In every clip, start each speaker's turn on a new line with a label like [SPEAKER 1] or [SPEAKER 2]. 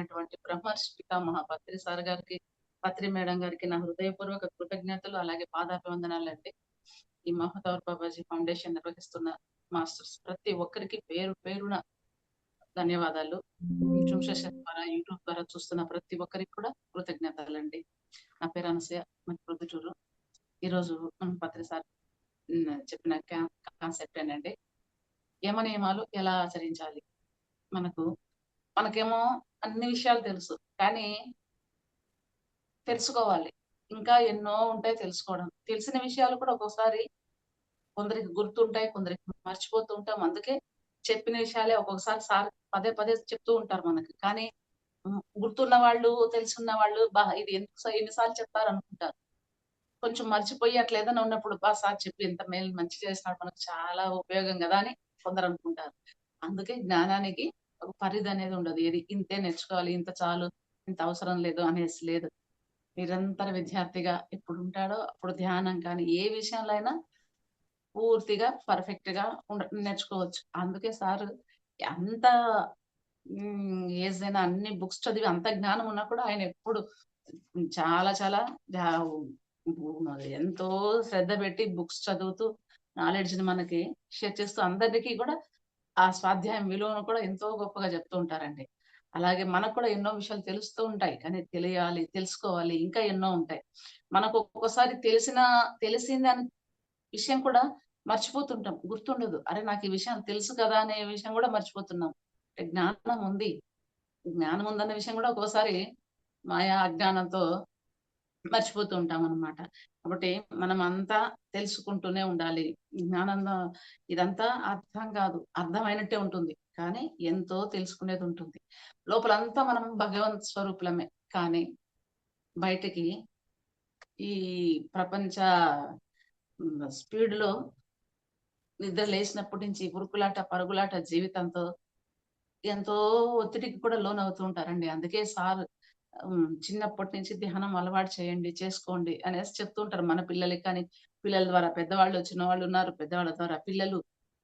[SPEAKER 1] అయినటువంటి బ్రహ్మర్షి పితామహ పత్రి సార్ గారికి, పత్రి మేడం గారికి నా హృదయపూర్వక కృతజ్ఞతలు, అలాగే పాదాభివందనాలండి. ఈ మహతవర్ బాబాజీ ఫౌండేషన్ నిర్వహిస్తున్న మాస్టర్స్ ప్రతి ఒక్కరికి పేరు పేరున ధన్యవాదాలు. జూమ్ సెషన్ ద్వారా, యూట్యూబ్ ద్వారా చూస్తున్న ప్రతి ఒక్కరికి కూడా కృతజ్ఞతలండి. నా పేరు అనసూయ, మన ప్రొద్దుటూరు. ఈరోజు మనం పత్రి సార్ చెప్పిన కాన్సెప్ట్ ఏంటంటే యమ నియమాలు ఎలా ఆచరించాలి. మనకు మనకేమో అన్ని విషయాలు తెలుసు, కానీ తెలుసుకోవాలి. ఇంకా ఎన్నో ఉంటాయి తెలుసుకోవడం. తెలిసిన విషయాలు కూడా ఒక్కోసారి కొందరికి గుర్తుంటాయి, కొందరికి మర్చిపోతూ ఉంటాం. అందుకే చెప్పిన విషయాలే ఒక్కొక్కసారి సార్ పదే పదే చెప్తూ ఉంటారు మనకి. కానీ గుర్తున్న వాళ్ళు, తెలుసున్న వాళ్ళు ఇది ఎందుకు ఎన్నిసార్లు చెప్తారు అనుకుంటారు. కొంచెం మర్చిపోయి అట్లా ఏదైనా ఉన్నప్పుడు సార్ చెప్పి ఎంత మేలు మంచి చేసినాడు, మనకు చాలా ఉపయోగం కదా అని కొందరు అనుకుంటారు. అందుకే జ్ఞానానికి ఒక పరిధి అనేది ఉండదు. ఏది ఇంతే నేర్చుకోవాలి, ఇంత చాలు, ఇంత అవసరం లేదు అనేసి లేదు. నిరంతర విద్యార్థిగా ఎప్పుడు ఉంటాడో అప్పుడు ధ్యానం కానీ ఏ విషయంలో అయినా పూర్తిగా పర్ఫెక్ట్ గా నేర్చుకోవచ్చు. అందుకే సార్ అంత ఏజ్ అయినా అన్ని బుక్స్ చదివి అంత జ్ఞానం ఉన్నా కూడా ఆయన ఎప్పుడు చాలా చాలా ఎంతో శ్రద్ధ పెట్టి బుక్స్ చదువుతూ నాలెడ్జ్ ని మనకి షేర్ చేస్తూ అందరికీ కూడా ఆ స్వాధ్యాయం విలువను కూడా ఎంతో గొప్పగా చెప్తూ ఉంటారండి. అలాగే మనకు కూడా ఎన్నో విషయాలు తెలుస్తూ ఉంటాయి. కానీ తెలియాలి, తెలుసుకోవాలి, ఇంకా ఎన్నో ఉంటాయి. మనకు ఒక్కొక్కసారి తెలిసింది అని విషయం కూడా మర్చిపోతుంటాం. గుర్తుండదు. అరే నాకు ఈ విషయం తెలుసు కదా అనే విషయం కూడా మర్చిపోతున్నాం. జ్ఞానం ఉంది. జ్ఞానం ఉందన్న విషయం కూడా ఒక్కోసారి మాయా అజ్ఞానంతో మర్చిపోతూ ఉంటామనమాట. కాబట్టి మనం అంతా తెలుసుకుంటూనే ఉండాలి. జ్ఞానంలో ఇదంతా అర్థం కాదు. అర్థమైనట్టే ఉంటుంది. కానీ ఎంతో తెలుసుకునేది ఉంటుంది. లోపలంతా మనం భగవంత్ స్వరూపులమే. కానీ బయటికి ఈ ప్రపంచ స్పీడ్‌లో నిద్ర లేసినప్పటి నుంచి ఉరుకులాట, పరుగులాట జీవితంతో ఎంతో ఒత్తిడికి కూడా లోనవుతూ ఉంటారండి. అందుకే సార్ చిన్నప్పటి నుంచి ధ్యానం అలవాటు చేయండి, చేసుకోండి అనేసి చెప్తూ ఉంటారు. మన పిల్లలకి కానీ, పిల్లల ద్వారా పెద్దవాళ్ళు, చిన్నవాళ్ళున్నారు. పెద్దవాళ్ళ ద్వారా పిల్లలు.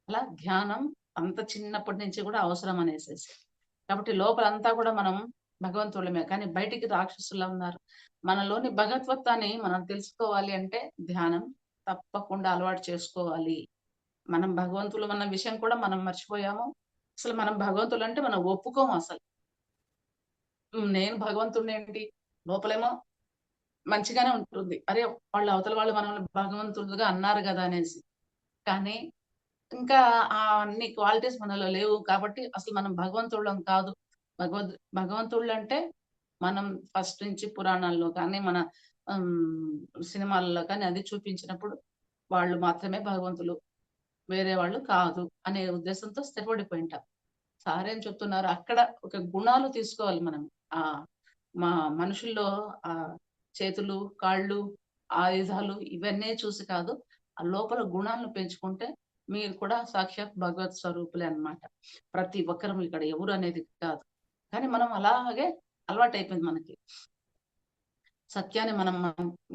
[SPEAKER 1] అలా ధ్యానం అంత చిన్నప్పటి నుంచి కూడా అవసరం అనేసేసి. కాబట్టి లోపలంతా కూడా మనం భగవంతుళ్ళమే. కానీ బయటికి రాక్షసుల్లా ఉన్నారు. మనలోని భగవత్వత్వాన్ని మనం తెలుసుకోవాలి అంటే ధ్యానం తప్పకుండా అలవాటు చేసుకోవాలి. మనం భగవంతులం అన్న విషయం కూడా మనం మర్చిపోయాము. అసలు మనం భగవంతులంటే మనం ఒప్పుకోము అసలు. నేను భగవంతుడినేంటి? లోపలేమో మంచిగానే ఉంటుంది. అరే! వాళ్ళు అవతల వాళ్ళు మనల్ని భగవంతులుగా అన్నారు గదా! అనేసి. కానీ ఇంకా అన్ని క్వాలిటీస్ మనలో లేవు కాబట్టి అసలు మనం భగవంతుళ్ళం కాదు. భగవంతుళ్ళంటే మనం ఫస్ట్ నుంచి పురాణాల్లో కానీ, మన సినిమాల్లో కానీ అది చూపించినప్పుడు వాళ్ళు మాత్రమే భగవంతులు. వేరే వాళ్ళు కాదు అనే ఉద్దేశంతో స్థిరపడిపోయుంటాం. సారేం చెప్తున్నారు అక్కడ ఒక గుణాలు తీసుకోవాలి మనం. ఆహ్, మా మనుషుల్లో చేతులు, కాళ్ళు, ఆయుధాలు ఇవన్నీ చూసి కాదు. ఆ లోపల గుణాలను పెంచుకుంటే మీరు కూడా సాక్షాత్ భగవత్ స్వరూపులే అన్నమాట. ప్రతి ఒక్కరం ఇక్కడ ఎవరు అనేది కాదు. కానీ మనం అలాగే అలవాటైపోయింది మనకి. సత్యాన్ని మనం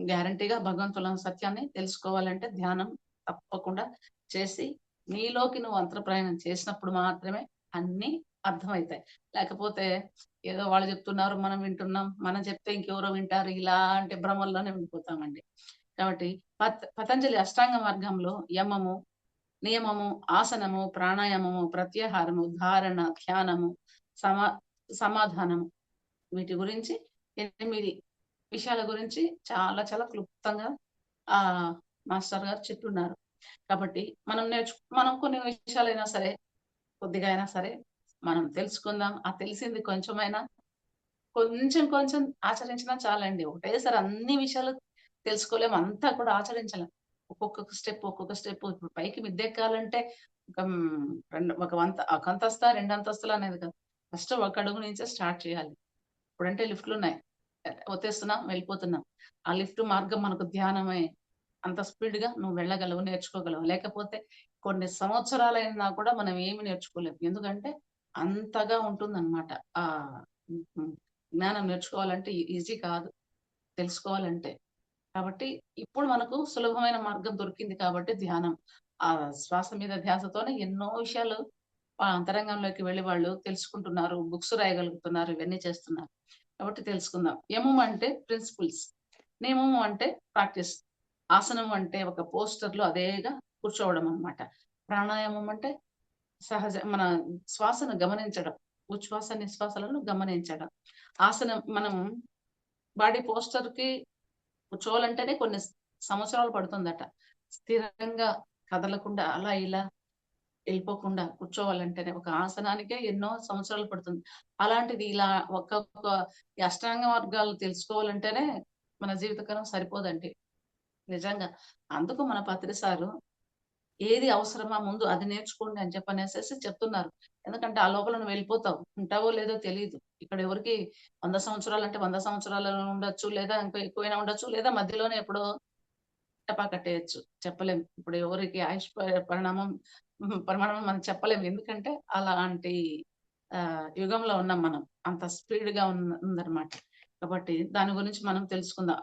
[SPEAKER 1] గ్యారంటీగా భగవంతుల సత్యాన్ని తెలుసుకోవాలంటే ధ్యానం తప్పకుండా చేసి నీలోకి నువ్వు అంతర్ప్రయాణం చేసినప్పుడు మాత్రమే అన్నీ అర్థమైతాయి. లేకపోతే ఏదో వాళ్ళు చెప్తున్నారు మనం వింటున్నాం. మనం చెప్తే ఇంకెవరో వింటారు. ఇలాంటి భ్రమల్లోనే ఉండిపోతామండి. కాబట్టి పతంజలి అష్టాంగ మార్గంలో యమము, నియమము, ఆసనము, ప్రాణాయామము, ప్రత్యాహారము, ధారణ, ధ్యానము, సమా సమాధానము వీటి గురించి 8 విషయాల గురించి చాలా చాలా క్లుప్తంగా మాస్టర్ గారు చెప్తున్నారు. కాబట్టి మనం కొన్ని విషయాలైనా సరే, కొద్దిగా అయినా సరే మనం తెలుసుకుందాం. ఆ తెలిసింది కొంచెమైనా కొంచెం కొంచెం ఆచరించినా చాలండి. ఒకటేసారి అన్ని విషయాలు తెలుసుకోలేము. అంతా కూడా ఆచరించలేం. ఒక్కొక్క స్టెప్ ఇప్పుడు పైకి మిద్దెక్కాలంటే ఒక ఒక అంతస్తా, 2 అంతస్తులు అనేది కాదు. ఫస్ట్ ఒక అడుగు నుంచే స్టార్ట్ చేయాలి. ఇప్పుడంటే లిఫ్ట్‌లున్నాయి. ఒత్తేస్తున్నాం, వెళ్ళిపోతున్నాం. ఆ లిఫ్ట్ మార్గం మనకు ధ్యానమే. అంత స్పీడ్‌గా నువ్వు వెళ్ళగలవు, నేర్చుకోగలవు. లేకపోతే కొన్ని సంవత్సరాలైనా కూడా మనం ఏమి నేర్చుకోలేము. ఎందుకంటే అంతగా ఉంటుందన్నమాట. ఆహ్, హ్మ్. జ్ఞానం నేర్చుకోవాలంటే ఈజీ కాదు. తెలుసుకోవాలంటే. కాబట్టి ఇప్పుడు మనకు సులభమైన మార్గం దొరికింది కాబట్టి ధ్యానం. ఆ శ్వాస మీద ధ్యాసతోనే ఎన్నో విషయాలు అంతరంగంలోకి వెళ్లి వాళ్ళు తెలుసుకుంటున్నారు. బుక్స్ రాయగలుగుతున్నారు. ఇవన్నీ చేస్తున్నారు. కాబట్టి తెలుసుకుందాం. యమం అంటే ప్రిన్సిపుల్స్. నియమము అంటే ప్రాక్టీస్. ఆసనం అంటే ఒక పోస్టర్‌లో అదేగా కూర్చోవడం అన్నమాట. ప్రాణాయామం అంటే మన శ్వాసను గమనించడం. ఉచ్ఛ్వాస, నిశ్వాసాలను గమనించడం. ఆసనం మనం బాడీ పోస్చర్‌కి కూర్చోవాలంటేనే కొన్ని సంవత్సరాలు పడుతుందట. స్థిరంగా కదలకుండా అలా ఇలా ఎళ్ళిపోకుండా కూర్చోవాలంటేనే ఒక ఆసనానికే ఎన్నో సంవత్సరాలు పడుతుంది. అలాంటిది ఇలా ఒక్కొక్క ఈ అష్టాంగ వర్గాలు తెలుసుకోవాలంటేనే మన జీవితకాలం సరిపోదండి. నిజంగా. అందుకు మన పత్రి సారు ఏది అవసరమా ముందు అది నేర్చుకోండి అని చెప్పనేసేసి చెప్తున్నారు. ఎందుకంటే ఆ లోపల నువ్వు వెళ్ళిపోతావు. ఉంటావో లేదో తెలీదు. ఇక్కడ ఎవరికీ 100 సంవత్సరాలంటే 100 సంవత్సరాలు ఉండొచ్చు. లేదా ఇంకా ఎక్కువైనా ఉండొచ్చు. లేదా మధ్యలోనే ఎప్పుడో టపా కట్టేయొచ్చు. చెప్పలేం. ఇప్పుడు ఎవరికి ఆయుష్ పరిణామం పరిమాణం మనం చెప్పలేం. ఎందుకంటే అలాంటి యుగంలో ఉన్నాం మనం. అంత స్పీడ్‌గా ఉందన్నమాట. కాబట్టి దాని గురించి మనం తెలుసుకుందాం.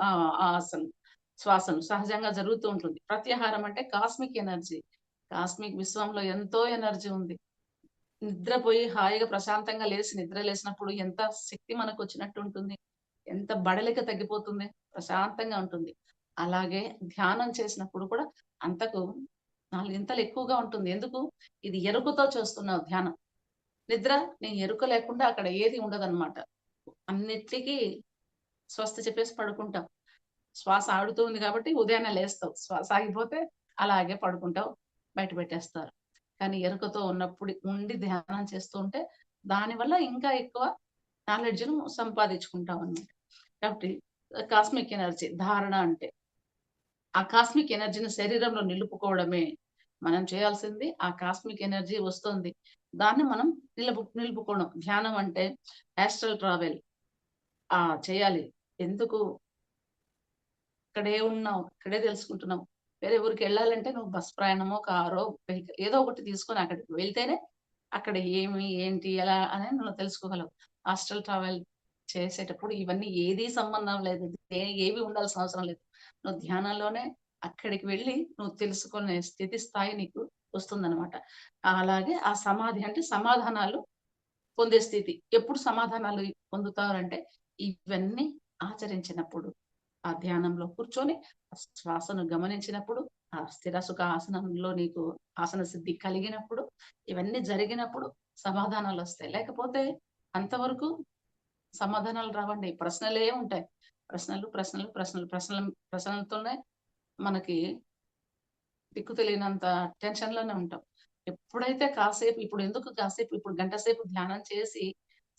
[SPEAKER 1] అసలు శ్వాసను సహజంగా జరుగుతూ ఉంటుంది. ప్రత్యాహారం అంటే కాస్మిక్ ఎనర్జీ. కాస్మిక్ విశ్వంలో ఎంతో ఎనర్జీ ఉంది. నిద్రపోయి హాయిగా ప్రశాంతంగా నిద్ర లేసినప్పుడు ఎంత శక్తి మనకొచ్చినట్టు ఉంటుంది. ఎంత బడలిక తగ్గిపోతుంది. ప్రశాంతంగా ఉంటుంది. అలాగే ధ్యానం చేసినప్పుడు కూడా అంతకు నాలుగింతలు ఎక్కువగా ఉంటుంది. ఎందుకు? ఇది ఎరుకతో చేస్తున్నావు ధ్యానం. నిద్ర నీ ఎరుక లేకుండా అక్కడ ఏది ఉండదన్నమాట. అన్నిట్లికి స్వస్తి చెప్పేసి పడుకుంటాం. శ్వాస ఆడుతూ ఉంది కాబట్టి ఉదయాన్నే లేస్తావు. శ్వాస ఆగిపోతే అలాగే పడుకుంటావు. బయట పెట్టేస్తారు. కానీ ఎరుకతో ఉన్నప్పుడు ఉండి ధ్యానం చేస్తూ ఉంటే దానివల్ల ఇంకా ఎక్కువ నాలెడ్జ్‌ను సంపాదించుకుంటామన్నమాట. కాబట్టి కాస్మిక్ ఎనర్జీ ధారణ అంటే ఆ కాస్మిక్ ఎనర్జీని శరీరంలో నిలుపుకోవడమే. మనం చేయాల్సింది ఆ కాస్మిక్ ఎనర్జీ వస్తుంది. దాన్ని మనం నిలుపుకోవడం. ధ్యానం అంటే యాస్ట్రల్ ట్రావెల్. చేయాలి. ఎందుకు ఇక్కడే ఉన్నావు. ఇక్కడే తెలుసుకుంటున్నావు. వేరే ఊరికెళ్ళాలంటే నువ్వు బస్ ప్రయాణమో, కారో, వెహికల్ ఏదో ఒకటి తీసుకొని అక్కడికి వెళ్తేనే అక్కడ ఏమి, ఏంటి, ఎలా అనేది నువ్వు తెలుసుకోగలవు. ఆస్ట్రల్ ట్రావెల్ చేసేటప్పుడు ఇవన్నీ ఏదీ సంబంధం లేదు. ఏవి ఉండాల్సిన అవసరం లేదు. నువ్వు ధ్యానంలోనే అక్కడికి వెళ్లి నువ్వు తెలుసుకునే స్థితి స్థాయి నీకు వస్తుందనమాట. అలాగే ఆ సమాధి అంటే సమాధానాలు పొందే స్థితి. ఎప్పుడు సమాధానాలు పొందుతారంటే ఇవన్నీ ఆచరించినప్పుడు. ఆ ధ్యానంలో కూర్చొని శ్వాసను గమనించినప్పుడు, ఆ స్థిర సుఖ ఆసనంలో నీకు ఆసన సిద్ధి కలిగినప్పుడు, ఇవన్నీ జరిగినప్పుడు సమాధానాలొస్తాయి. లేకపోతే అంతవరకు సమాధానాలు రావండి. ప్రశ్నలే ఉంటాయి. ప్రశ్నలు, ప్రశ్నలు, ప్రశ్నలు, ప్రశ్నలతోనే మనకి దిక్కు తెలియనంత టెన్షన్‌లోనే ఉంటాం. ఎప్పుడైతే కాసేపు ఇప్పుడు గంట సేపు ధ్యానం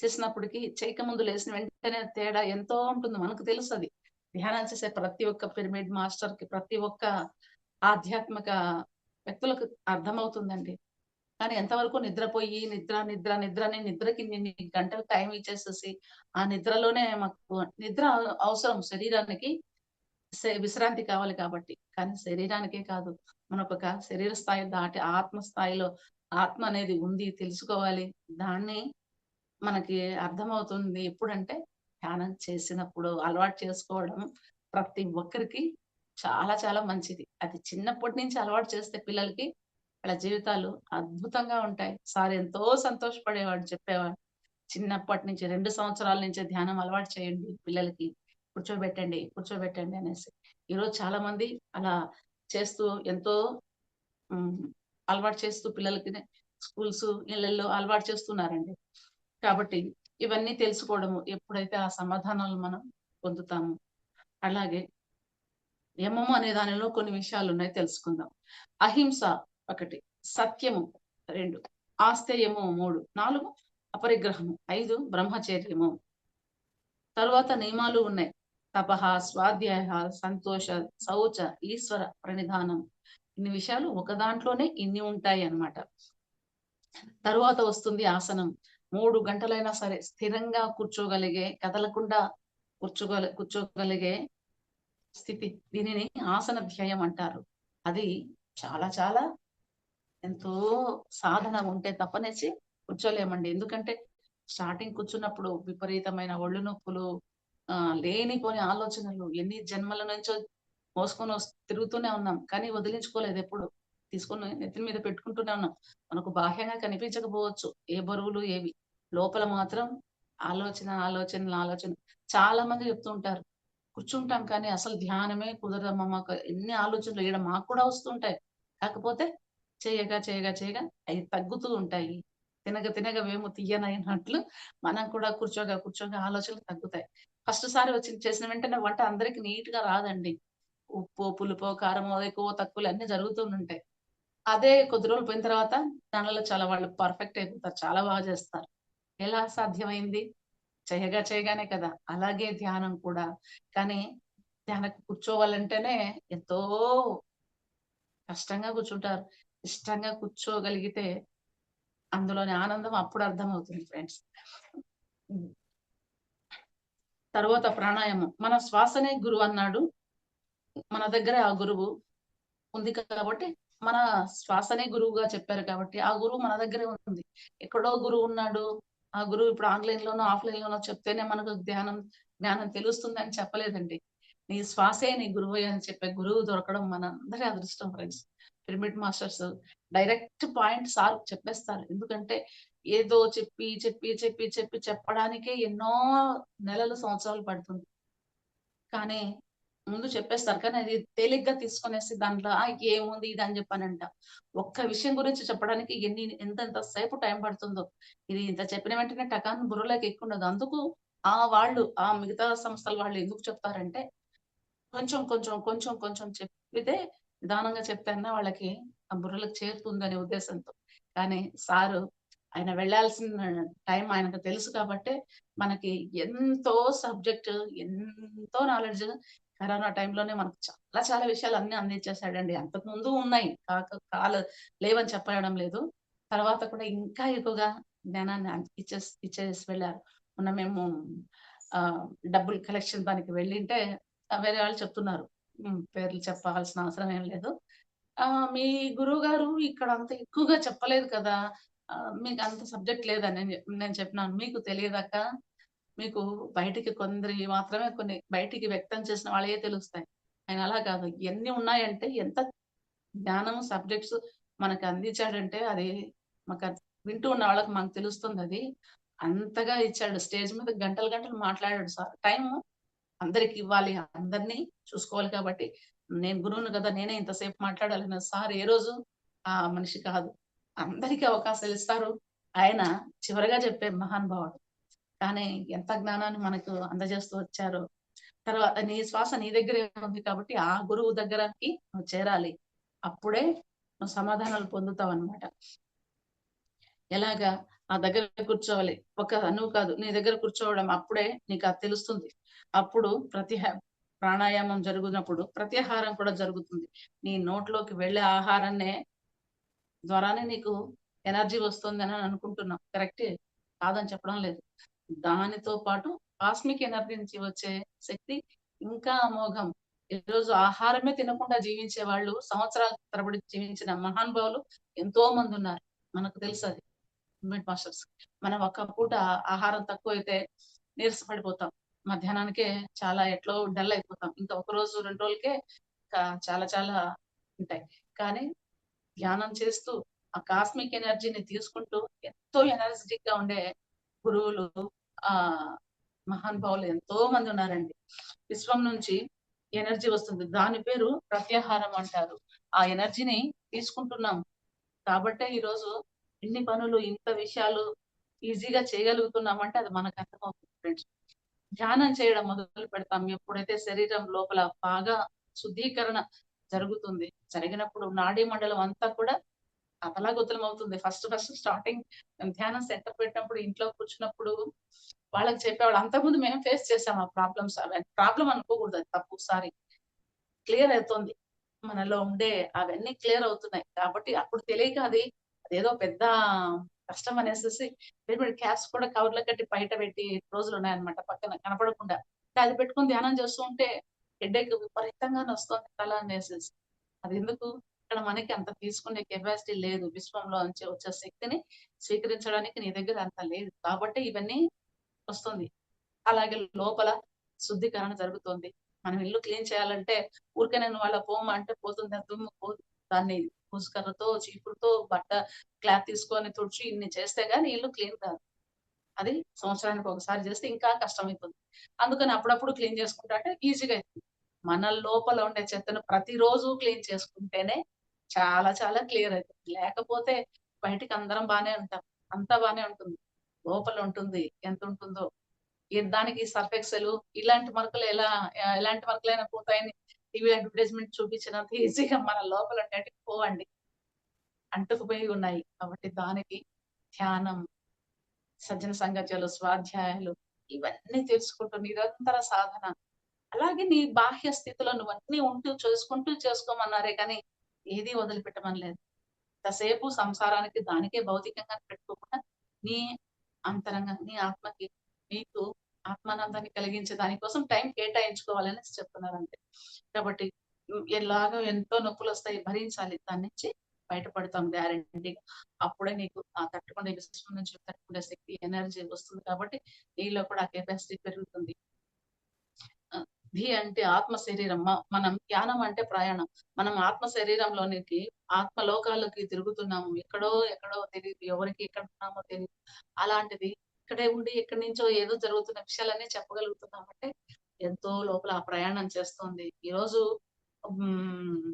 [SPEAKER 1] చేసినప్పటికి చేయకముందు లేసిన వెంటనే తేడా ఎంతో ఉంటుంది. మనకు తెలుసది. ధ్యానం చేసే ప్రతి ఒక్క పిరమిడ్ మాస్టర్‌కి, ప్రతి ఒక్క ఆధ్యాత్మిక వ్యక్తులకు అర్థమవుతుందండి. కానీ ఎంతవరకు నిద్రపోయి నిద్ర అని నిద్రకి నిన్ని గంటలు టైం ఇచ్చేసేసి, ఆ నిద్రలోనే మాకు నిద్ర అవసరం శరీరానికి. విశ్రాంతి కావాలి కాబట్టి. కానీ శరీరానికే కాదు. మనకొక శరీర స్థాయి దాటి ఆత్మ స్థాయిలో ఆత్మ అనేది ఉంది తెలుసుకోవాలి. దాన్ని మనకి అర్థమవుతుంది ఎప్పుడంటే ధ్యానం చేసినప్పుడు. అలవాటు చేసుకోవడం ప్రతి ఒక్కరికి చాలా చాలా మంచిది. అది చిన్నప్పటి నుంచి అలవాటు చేస్తే పిల్లలకి వాళ్ళ జీవితాలు అద్భుతంగా ఉంటాయి. సార్ ఎంతో సంతోషపడేవాడు చెప్పేవాడు. చిన్నప్పటి నుంచి 2 సంవత్సరాల నుంచే ధ్యానం అలవాటు చేయండి పిల్లలకి. కూర్చోబెట్టండి అనేసి. ఈరోజు చాలా మంది అలా చేస్తూ ఎంతో హ్మ్. అలవాటు చేస్తూ పిల్లలకి స్కూల్స్, ఇళ్ళల్లో అలవాటు చేస్తున్నారండి. కాబట్టి ఇవన్నీ తెలుసుకోవడము ఎప్పుడైతే ఆ సమాధానాలు మనం పొందుతామో. అలాగే యమము అనే దానిలో కొన్ని విషయాలున్నాయి తెలుసుకుందాం. అహింస 1, సత్యము 2, ఆస్తేయము 3, 4 అపరిగ్రహము, 5 బ్రహ్మచర్యము. తరువాత నియమాలు ఉన్నాయి. తపః, స్వాధ్యాయ, సంతోష, శౌచ, ఈశ్వర ప్రణిధానం. ఇన్ని విషయాలు ఒక దాంట్లోనే ఇన్ని ఉంటాయన్నమాట. తరువాత వస్తుంది ఆసనం. 3 గంటలైనా సరే స్థిరంగా కూర్చోగలిగే, కదలకుండా కూర్చోగలిగే స్థితి. దీనిని ఆసన ధ్యేయం అంటారు. అది చాలా చాలా ఎంతో సాధన ఉంటే తప్పనేసి కూర్చోలేమండి. ఎందుకంటే స్టార్టింగ్ కూర్చున్నప్పుడు విపరీతమైన ఒళ్ళు నొప్పులు, లేనిపోని ఆలోచనలు ఎన్ని జన్మల నుంచో తిరుగుతూనే ఉన్నాం. కానీ వదిలించుకోలేదెప్పుడు. తీసుకొని నెత్తి మీద పెట్టుకుంటూనే ఉన్నాం. మనకు బాహ్యంగా కనిపించకపోవచ్చు ఏ బరువులు ఏవి. లోపల మాత్రం ఆలోచన. చాలా మంది చెప్తూ ఉంటారు. కూర్చుంటాం కానీ అసలు ధ్యానమే కుదరదమ్మా మాకు. ఎన్ని ఆలోచనలు ఈడ మాకు కూడా వస్తుంటాయి. కాకపోతే చేయగా అయి తగ్గుతూ ఉంటాయి. తినగ వేము తియ్యనైనట్లు మనం కూడా కూర్చోగా ఆలోచనలు తగ్గుతాయి. ఫస్ట్ సారి చేసిన వెంటనే వంట అందరికి నీట్‌గా రాదండి. ఉప్పో, పులుపో, కారమో ఎక్కువో తక్కువలో అన్నీ జరుగుతూ ఉంటాయి. అదే కొద్ది రోజులు పోయిన తర్వాత దానిలో చాలా వాళ్ళు పర్ఫెక్ట్ అయిపోతారు. చాలా బాగా చేస్తారు. ఎలా సాధ్యమైంది? చేయగానే కదా! అలాగే ధ్యానం కూడా. కానీ ధ్యానకు కూర్చోవాలంటేనే ఎంతో కష్టంగా కూర్చుంటారు. ఇష్టంగా కూర్చోగలిగితే అందులోని ఆనందం అప్పుడు అర్థమవుతుంది ఫ్రెండ్స్. హ్మ్. తరువాత ప్రాణాయామం. మన శ్వాసనే గురువన్నాడు. మన దగ్గర ఆ గురువు ఉంది కాబట్టి, మన శ్వాసనే గురువుగా చెప్పారు కాబట్టి, ఆ గురువు మన దగ్గరే ఉంది. ఎక్కడో గురువున్నాడు. ఆ గురువు ఇప్పుడు ఆన్‌లైన్‌లోనో, ఆఫ్‌లైన్‌లోనో చెప్తేనే మనకు జ్ఞానం తెలుస్తుందని చెప్పలేదండి. నీ శ్వాసే నీ గురువే అని చెప్పే గురువు దొరకడం మనందరి అదృష్టం friends. Pyramid masters direct point sir చెప్పేస్తారు. ఎందుకంటే ఏదో చెప్పడానికే ఎన్నో నెలలు, సంవత్సరాలు పడుతుంది. కానీ ముందు చెప్పేస్తారు. కానీ అది తేలిగ్గా తీసుకొనేసి దాంట్లో ఏముంది ఇది అని చెప్పనంట. ఒక్క విషయం గురించి చెప్పడానికి ఎంతెంత సేపు టైం పడుతుందో. ఇది ఇంత చెప్పిన వెంటనే టకాని బుర్రలోకి ఎక్కుండదు. అందుకు వాళ్ళు మిగతా సంస్థల వాళ్ళు ఎందుకు చెప్తారంటే కొంచెం చెప్పితే నిదానంగా చెప్తే అన్నా వాళ్ళకి ఆ బుర్రలోకి చేరుతుందనే ఉద్దేశంతో. కానీ సారు ఆయన వెళ్ళాల్సిన టైం ఆయనకు తెలుసు కాబట్టే మనకి ఎంతో సబ్జెక్ట్, ఎంతో నాలెడ్జ్ కరోనా టైంలోనే మనకు చాలా విషయాలు అన్నీ అందించేసాడండి. అంతకుముందు ఉన్నాయి. లేవని చెప్పడం లేదు. తర్వాత కూడా ఇంకా ఎక్కువగా జ్ఞానాన్ని ఇచ్చేసి వెళ్ళారు. మొన్న మేము డబ్బులు కలెక్షన్ దానికి వెళ్ళింటే వేరే వాళ్ళు చెప్తున్నారు. పేర్లు చెప్పాల్సిన అవసరం ఏం లేదు. మీ గురువుగారు ఇక్కడ అంత ఎక్కువగా చెప్పలేదు కదా! మీకంత సబ్జెక్ట్ లేదని నేను చెప్పినాను. మీకు తెలియదక్క. మీకు బయటికి కొందరియి మాత్రమే కొన్ని బయటికి వ్యక్తం చేసిన వాళ్ళయే తెలుస్తాయి. ఆయన అలా కాదు. ఎన్ని ఉన్నాయంటే ఎంత జ్ఞానం, సబ్జెక్ట్స్ మనకు అందించాడంటే అది వింటూ ఉన్న వాళ్ళకి మనకు తెలుస్తుందది. అంతగా ఇచ్చాడు. స్టేజ్ మీద గంటలు గంటలు మాట్లాడాడు సార్. టైము అందరికివ్వాలి. అందరిని చూసుకోవాలి కాబట్టి, నేను గురువుని గదా! నేనే ఇంతసేపు మాట్లాడాలన్న సార్ ఏ రోజు ఆ మనిషి కాదు. అందరికి అవకాశాలిస్తారు. ఆయన చివరగా చెప్పే మహానుభావుడు. కానీ ఎంత జ్ఞానాన్ని మనకు అందజేస్తూ వచ్చారో. తర్వాత నీ శ్వాస నీ దగ్గరే ఉంది కాబట్టి, ఆ గురువు దగ్గరకి నువ్వు చేరాలి. అప్పుడే నువ్వు సమాధానాలు పొందుతావన్నమాట. ఎలాగా? ఆ దగ్గర కూర్చోవాలి. నువ్వు కాదు. నీ దగ్గర కూర్చోవడం అప్పుడే నీకది తెలుస్తుంది. అప్పుడు ప్రాణాయామం జరుగునప్పుడు ప్రత్యాహారం కూడా జరుగుతుంది. నీ నోట్లోకి వెళ్ళే ఆహారాన్నే ద్వారానే నీకు ఎనర్జీ వస్తుందని అనుకుంటున్నాం. కరెక్టే. కాదని చెప్పడం లేదు. దానితో పాటు కాస్మిక్ ఎనర్జీ నుంచి వచ్చే శక్తి ఇంకా అమోఘం. ఈరోజు ఆహారమే తినకుండా జీవించే వాళ్ళు సంవత్సరాల తరబడి జీవించిన మహానుభావులు ఎంతో మందున్నారు. మనకు తెలుసది. Mid masters. మనం ఒక్క పూట ఆహారం తక్కువైతే నీరసపడిపోతాం. మధ్యాహ్నానికే చాలా ఎట్లో డల్ అయిపోతాం. ఇంకా ఒక రోజు, 2 రోజులకే ఇంకా చాలా ఉంటాయి. కానీ ధ్యానం చేస్తూ ఆ కాస్మిక్ ఎనర్జీని తీసుకుంటూ ఎంతో ఎనర్జిటిక్‌గా ఉండే గురువులు మహానుభావులు ఎంతో మంది ఉన్నారండి. విశ్వం నుంచి ఎనర్జీ వస్తుంది. దాని పేరు ప్రత్యాహారం అంటారు. ఆ ఎనర్జీని తీసుకుంటున్నాం. కాబట్టే ఈరోజు ఇన్ని పనులు, ఇంత విషయాలు ఈజీగా చేయగలుగుతున్నామంటే అది మనకు అర్థమవుతుంది ఫ్రెండ్స్. ధ్యానం చేయడం మొదలు పెడతాం. ఎప్పుడైతే శరీరం లోపల బాగా శుద్ధీకరణ జరుగుతుంది. జరిగినప్పుడు నాడీ మండలం అంతా కూడా అతలాకుతలమవుతుంది. ఫస్ట్ స్టార్టింగ్ ధ్యానం సెంటర్ పెట్టినప్పుడు ఇంట్లో కూర్చున్నప్పుడు వాళ్ళకి చెప్పేవాళ్ళు. అంతకుముందు మేము ఫేస్ చేసాం ఆ ప్రాబ్లమ్స్. ప్రాబ్లమ్ అనుకోకూడదు అది తప్పు. సారీ. క్లియర్ అవుతుంది. మనలో ఉండే అవన్నీ క్లియర్ అవుతున్నాయి. కాబట్టి అప్పుడు తెలియక అదేదో పెద్ద కష్టం అనేసేసి పిరమిడ్ క్యాప్స్ కూడా కవర్‌లో కట్టి బయట పెట్టి రోజులున్నాయన్నమాట పక్కన కనపడకుండా. అది పెట్టుకొని ధ్యానం చేస్తూ ఉంటే హెడేక్ విపరీతంగా నొస్తోంది తల అనేసేసి. అదెందుకు? ఇక్కడ మనకి అంత తీసుకునే కెపాసిటీ లేదు. విశ్వంలో నుంచి వచ్చే శక్తిని స్వీకరించడానికి నీ దగ్గర అంత లేదు. కాబట్టి ఇవన్నీ వస్తుంది. అలాగే లోపల శుద్ధీకరణ జరుగుతోంది. మనం ఇల్లు క్లీన్ చేయాలంటే ఊరికే నేను వాళ్ళ పోమ్మా అంటే పోతుందా? దుమ్ము పోదు. దాన్ని ముసుకర్రతో, చీపురుతో క్లాత్ తీసుకొని తుడిచి ఇన్ని చేస్తే గాని ఇల్లు క్లీన్ కాదు. అది సంవత్సరానికి ఒకసారి చేస్తే ఇంకా కష్టమైతుంది. అందుకని అప్పుడప్పుడు క్లీన్ చేసుకుంటా అంటే ఈజీగా అయితుంది. మన లోపల ఉండే చెత్తను ప్రతిరోజు క్లీన్ చేసుకుంటేనే చాలా చాలా క్లియర్ అయితుంది. లేకపోతే బయటికి అందరం బానే ఉంటాం. అంతా బానే ఉంటుంది. లోపల ఉంటుంది. ఎంతుంటుందో దానికి సర్ఫ్ ఎక్సెల్ ఇలాంటి మరకలు ఎలాంటి మరకలైనా పోతాయని టీవీ అడ్వర్టైజ్‌మెంట్ చూపించినంత ఈజీగా మన లోపల ఉండేటివి పోవండి. అంటుకుపోయి ఉన్నాయి. కాబట్టి దానికి ధ్యానం, సజ్జన సంగత్యాలు, స్వాధ్యాయాలు ఇవన్నీ తెలుసుకుంటూ నిరంతర సాధన. అలాగే నీ బాహ్య స్థితిలో నువ్వన్నీ ఉంటూ చేసుకుంటూ చేసుకోమన్నారే కానీ ఏది వదిలిపెట్టమనలేదు. ఎంతసేపు సంసారానికి దానికే భౌతికంగా పెట్టుకోకుండా నీ అంతరంగం, నీ ఆత్మకి నీకు ఆత్మానందాన్ని కలిగించే దాని కోసం టైం కేటాయించుకోవాలనేసి చెప్తున్నారంతే. కాబట్టి ఎలాగో ఎంతో నొప్పులొస్తాయి భరించాలి. దాని నుంచి బయటపడతాం గ్యారంటీగా. అప్పుడే నీకు ఆ తట్టుకునే విశ్వం నుంచి తట్టుకునే శక్తి, ఎనర్జీ వస్తుంది కాబట్టి నీలో కూడా ఆ కెపాసిటీ పెరుగుతుంది. ధి అంటే ఆత్మ శరీరం. మనం ధ్యానం అంటే ప్రయాణం. మనం ఆత్మ శరీరంలోనికి ఆత్మ లోకాల్లోకి తిరుగుతున్నాము. ఎక్కడో తెలీదు. ఎవరికి ఎక్కడున్నామో తెలీదు. అలాంటిది ఇక్కడే ఉండి ఎక్కడి నుంచో ఏదో జరుగుతున్న విషయాలన్నీ చెప్పగలుగుతున్నామంటే ఎంతో లోపల ఆ ప్రయాణం చేస్తోంది. ఈరోజు హ్మ్.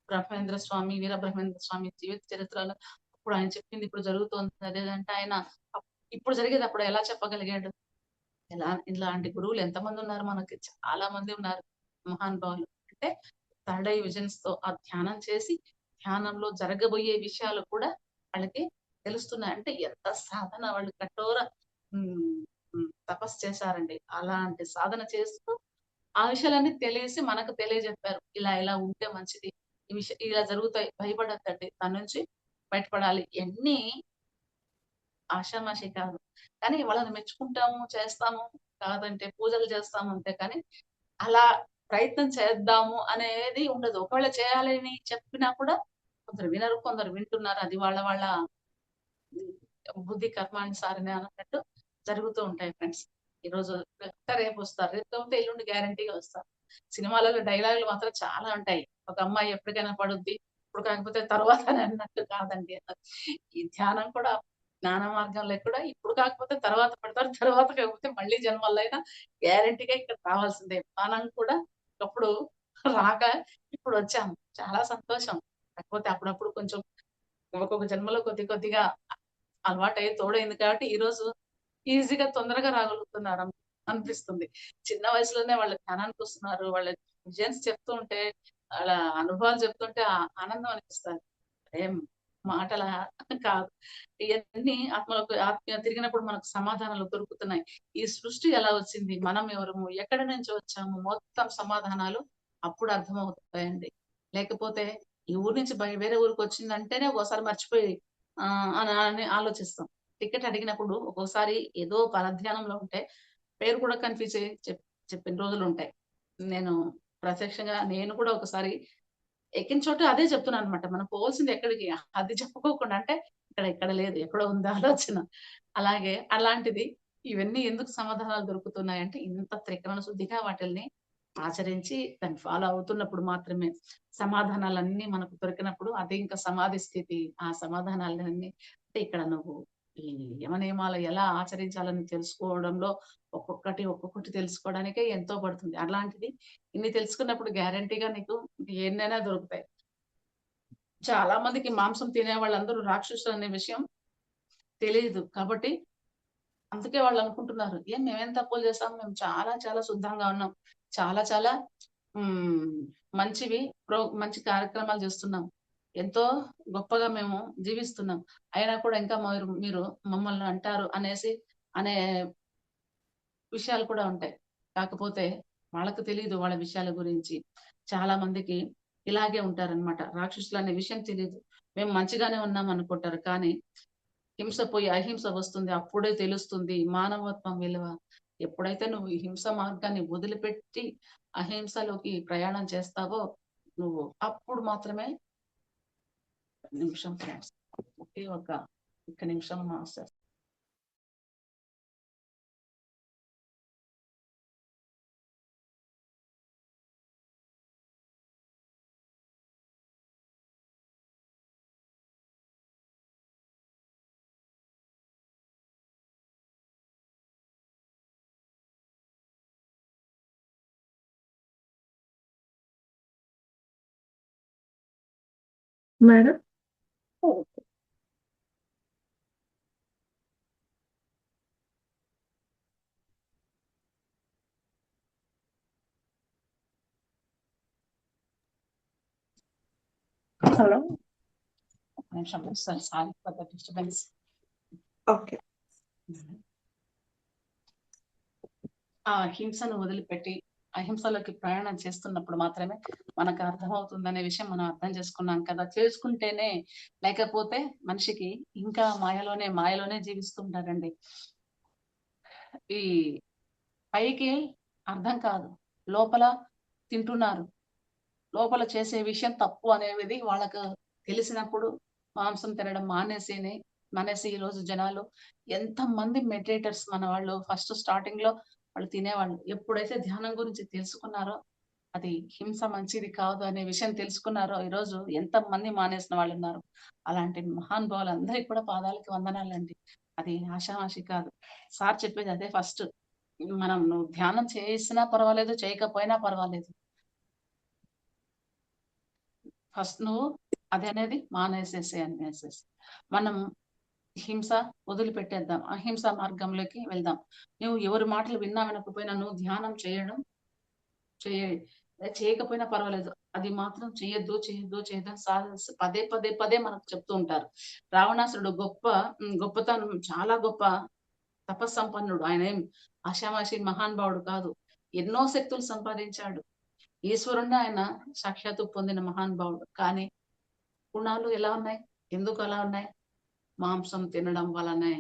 [SPEAKER 1] బ్రహ్మేంద్ర స్వామి, వీరబ్రహ్మేంద్ర స్వామి జీవిత చరిత్రలో అప్పుడు ఆయన చెప్పింది ఇప్పుడు జరుగుతోంది. అదేదంటే ఆయన అప్ ఇప్పుడు జరిగేది అప్పుడు ఎలా చెప్పగలిగాడు? ఇలాంటి గురువులు ఎంతమందున్నారు మనకి. చాలా మంది ఉన్నారు. మహానుభావులు. అంటే థర్డ్ ఐ విజన్స్‌తో ఆ ధ్యానం చేసి, ధ్యానంలో జరగబోయే విషయాలు కూడా వాళ్ళకి తెలుస్తున్నాయి. అంటే ఎంత సాధన వాళ్ళు కఠోర హ్మ్. తపస్సు చేశారండి. అలాంటి సాధన చేస్తూ ఆ విషయాలన్నీ తెలిసి మనకు తెలియజెప్పారు. ఇలా ఉంటే మంచిది. ఇలా జరుగుతాయి. భయపడొద్దండి. దాని నుంచి బయటపడాలి. ఇయన్నీ ఆషామాషీ కాదు. కానీ వాళ్ళని మెచ్చుకుంటాము, చేస్తాము. కాదంటే పూజలు చేస్తాము అంతే కానీ, అలా ప్రయత్నం చేద్దాము అనేది ఉండదు. ఒకవేళ చేయాలని చెప్పినా కూడా కొందరు వినరు, కొందరు వింటున్నారు. అది వాళ్ళ వాళ్ళ బుద్ధి కర్మానుసారమే అన్నట్టు జరుగుతూ ఉంటాయి ఫ్రెండ్స్. ఈరోజు లేకపోతే రేపొస్తారు. రేపు కాకపోతే ఎల్లుండి గ్యారంటీగా వస్తారు. సినిమాలలో డైలాగులు మాత్రం చాలా ఉంటాయి. ఒక అమ్మాయి ఎప్పటికైనా పడుద్ది. ఇప్పుడు కాకపోతే తర్వాత అని అన్నట్టు కాదండి. ఈ ధ్యానం కూడా జ్ఞాన మార్గంలో కూడా ఇప్పుడు కాకపోతే తర్వాత పడతారు. తర్వాత కాకపోతే మళ్ళీ జన్మలైనా గ్యారంటీగా ఇక్కడ రావాల్సిందే. మనం కూడా ఒకప్పుడు రాక ఇప్పుడొచ్చాము. చాలా సంతోషం. కాకపోతే అప్పుడప్పుడు కొంచెం ఒక్కొక్క జన్మలో కొద్దిగా అలవాటయ్యి తోడైంది కాబట్టి ఈరోజు ఈజీగా తొందరగా రాగలుగుతున్నారు అనిపిస్తుంది. చిన్న వయసులోనే వాళ్ళు జ్ఞానానికొస్తున్నారు. వాళ్ళ విజన్స్ చెప్తూ ఉంటే, వాళ్ళ అనుభవాలు చెప్తుంటే ఆనందం అనిపిస్తది. ఏం మాటలా కాదు. ఇయన్నీ ఆత్మ తిరిగినప్పుడు మనకు సమాధానాలు దొరుకుతున్నాయి. ఈ సృష్టి ఎలా వచ్చింది? మనం ఎవరము? ఎక్కడి నుంచి వచ్చాము? మొత్తం సమాధానాలు అప్పుడు అర్థమవుతాయండి. లేకపోతే ఈ ఊరు నుంచి వేరే ఊరికొచ్చిందంటేనే ఒక్కోసారి మర్చిపోయి అని ఆలోచిస్తాం. టికెట్ అడిగినప్పుడు ఒక్కోసారి ఏదో పరధ్యానంలో ఉంటే పేరు కూడా కన్‌ఫ్యూజ్ అయ్యి చెప్పిన రోజులుంటాయి. నేను ప్రత్యక్షంగా నేను కూడా ఒకసారి ఎక్కిన చోట అదే చెప్తున్నాననమాట. మనం పోవాల్సింది ఎక్కడికి? అది చెప్పుకోకుండా అంటే ఇక్కడ లేదు. ఎక్కడో ఉంది ఆలోచన. అలాగే అలాంటిది ఇవన్నీ ఎందుకు సమాధానాలు దొరుకుతున్నాయంటే ఇంత త్రికరణ శుద్ధిగా వాటిల్ని ఆచరించి దాన్ని ఫాలో అవుతున్నప్పుడు మాత్రమే. సమాధానాలన్నీ మనకు దొరికినప్పుడు అది ఇంకా సమాధి స్థితి. ఆ సమాధానాలన్నీ అంటే ఇక్కడ నువ్వు ఈ యమ నియమాలు ఎలా ఆచరించాలని తెలుసుకోవడంలో ఒక్కొక్కటి తెలుసుకోవడానికే ఎంతో పడుతుంది. అలాంటిది ఇన్ని తెలుసుకున్నప్పుడు గ్యారంటీగా నీకు ఎన్నైనా దొరుకుతాయి. చాలా మందికి మాంసం తినే వాళ్ళందరూ రాక్షసులనే విషయం తెలీదు. కాబట్టి అందుకే వాళ్ళనుకుంటున్నారు. మేమేం తప్పులు చేశాం? మేము చాలా చాలా శుద్ధంగా ఉన్నాం. చాలా చాలా హ్మ్. మంచివి మంచి కార్యక్రమాలు చేస్తున్నాం. ఎంతో గొప్పగా మేము జీవిస్తున్నాం. అయినా కూడా ఇంకా మీరు మమ్మల్ని అంటారు అనే విషయాలు కూడా ఉంటాయి. కాకపోతే వాళ్ళకి తెలీదు వాళ్ళ విషయాల గురించి. చాలా మందికి ఇలాగే ఉంటారనమాట. రాక్షసులనే విషయం తెలీదు. మేము మంచిగానే ఉన్నామనుకుంటారు. కానీ హింస పోయి అహింస వస్తుంది. అప్పుడే తెలుస్తుంది మానవత్వం విలువ. ఎప్పుడైతే నువ్వు ఈ హింస మార్గాన్ని వదిలిపెట్టి అహింసలోకి ప్రయాణం చేస్తావో నువ్వు అప్పుడు మాత్రమే నిమిషం ఫ్రెండ్స్. ఒక్క నిమిషం మాస్టర్.
[SPEAKER 2] మేడం హలో
[SPEAKER 1] నిమిషం sorry for the disturbance.
[SPEAKER 2] Okay
[SPEAKER 1] ఆ హింసను వదిలిపెట్టి అహింసలోకి ప్రయాణం చేస్తున్నప్పుడు మాత్రమే మనకు అర్థమవుతుందనే విషయం మనం అర్థం చేసుకున్నాం కదా. చేసుకుంటేనే, లేకపోతే మనిషికి ఇంకా మాయలోనే జీవిస్తుంటారండి. ఈ పైకి అర్థం కాదు, లోపల తింటున్నారు, లోపల చేసే విషయం తప్పు అనేది వాళ్ళకు తెలిసినప్పుడు మాంసం తినడం మానేసి ఈ రోజు జనాలు ఎంతమంది మెడిటేటర్స్ మన వాళ్ళు ఫస్ట్ స్టార్టింగ్ లో వాళ్ళు తినేవాళ్ళు. ఎప్పుడైతే ధ్యానం గురించి తెలుసుకున్నారో, అది హింస మంచిది కాదు అనే విషయం తెలుసుకున్నారో, ఈరోజు ఎంతమంది మానేసిన వాళ్ళు ఉన్నారు. అలాంటి మహానుభావులందరికీ కూడా పాదాలకి వందనాలండి. అది ఆషామాషి కాదు. సార్ చెప్పేది అదే ఫస్ట్. నువ్వు ధ్యానం చేసినా పర్వాలేదు, చేయకపోయినా పర్వాలేదు, ఫస్ట్ నువ్వు అది అనేది అనేసేసి మనం హింస వదిలిపెట్టేద్దాం, అహింస మార్గంలోకి వెళ్దాం. నువ్వు ఎవరి మాటలు విన్నా వినకపోయినా నువ్వు ధ్యానం చేయకపోయినా పర్వాలేదు, అది మాత్రం చేయొద్దు పదే పదే పదే మనకు చెప్తూ ఉంటారు. రావణాసురుడు గొప్పతనం, చాలా గొప్ప తపస్సంపన్నుడు. ఆయన ఏం ఆషామాషి మహానుభావుడు కాదు. ఎన్నో శక్తులు సంపాదించాడు. ఈశ్వరుణ్ణి ఆయన సాక్షాత్తు పొందిన మహానుభావుడు. కానీ గుణాలు ఎలా ఉన్నాయి? ఎందుకు అలా ఉన్నాయి? మాంసం తినడం వలనే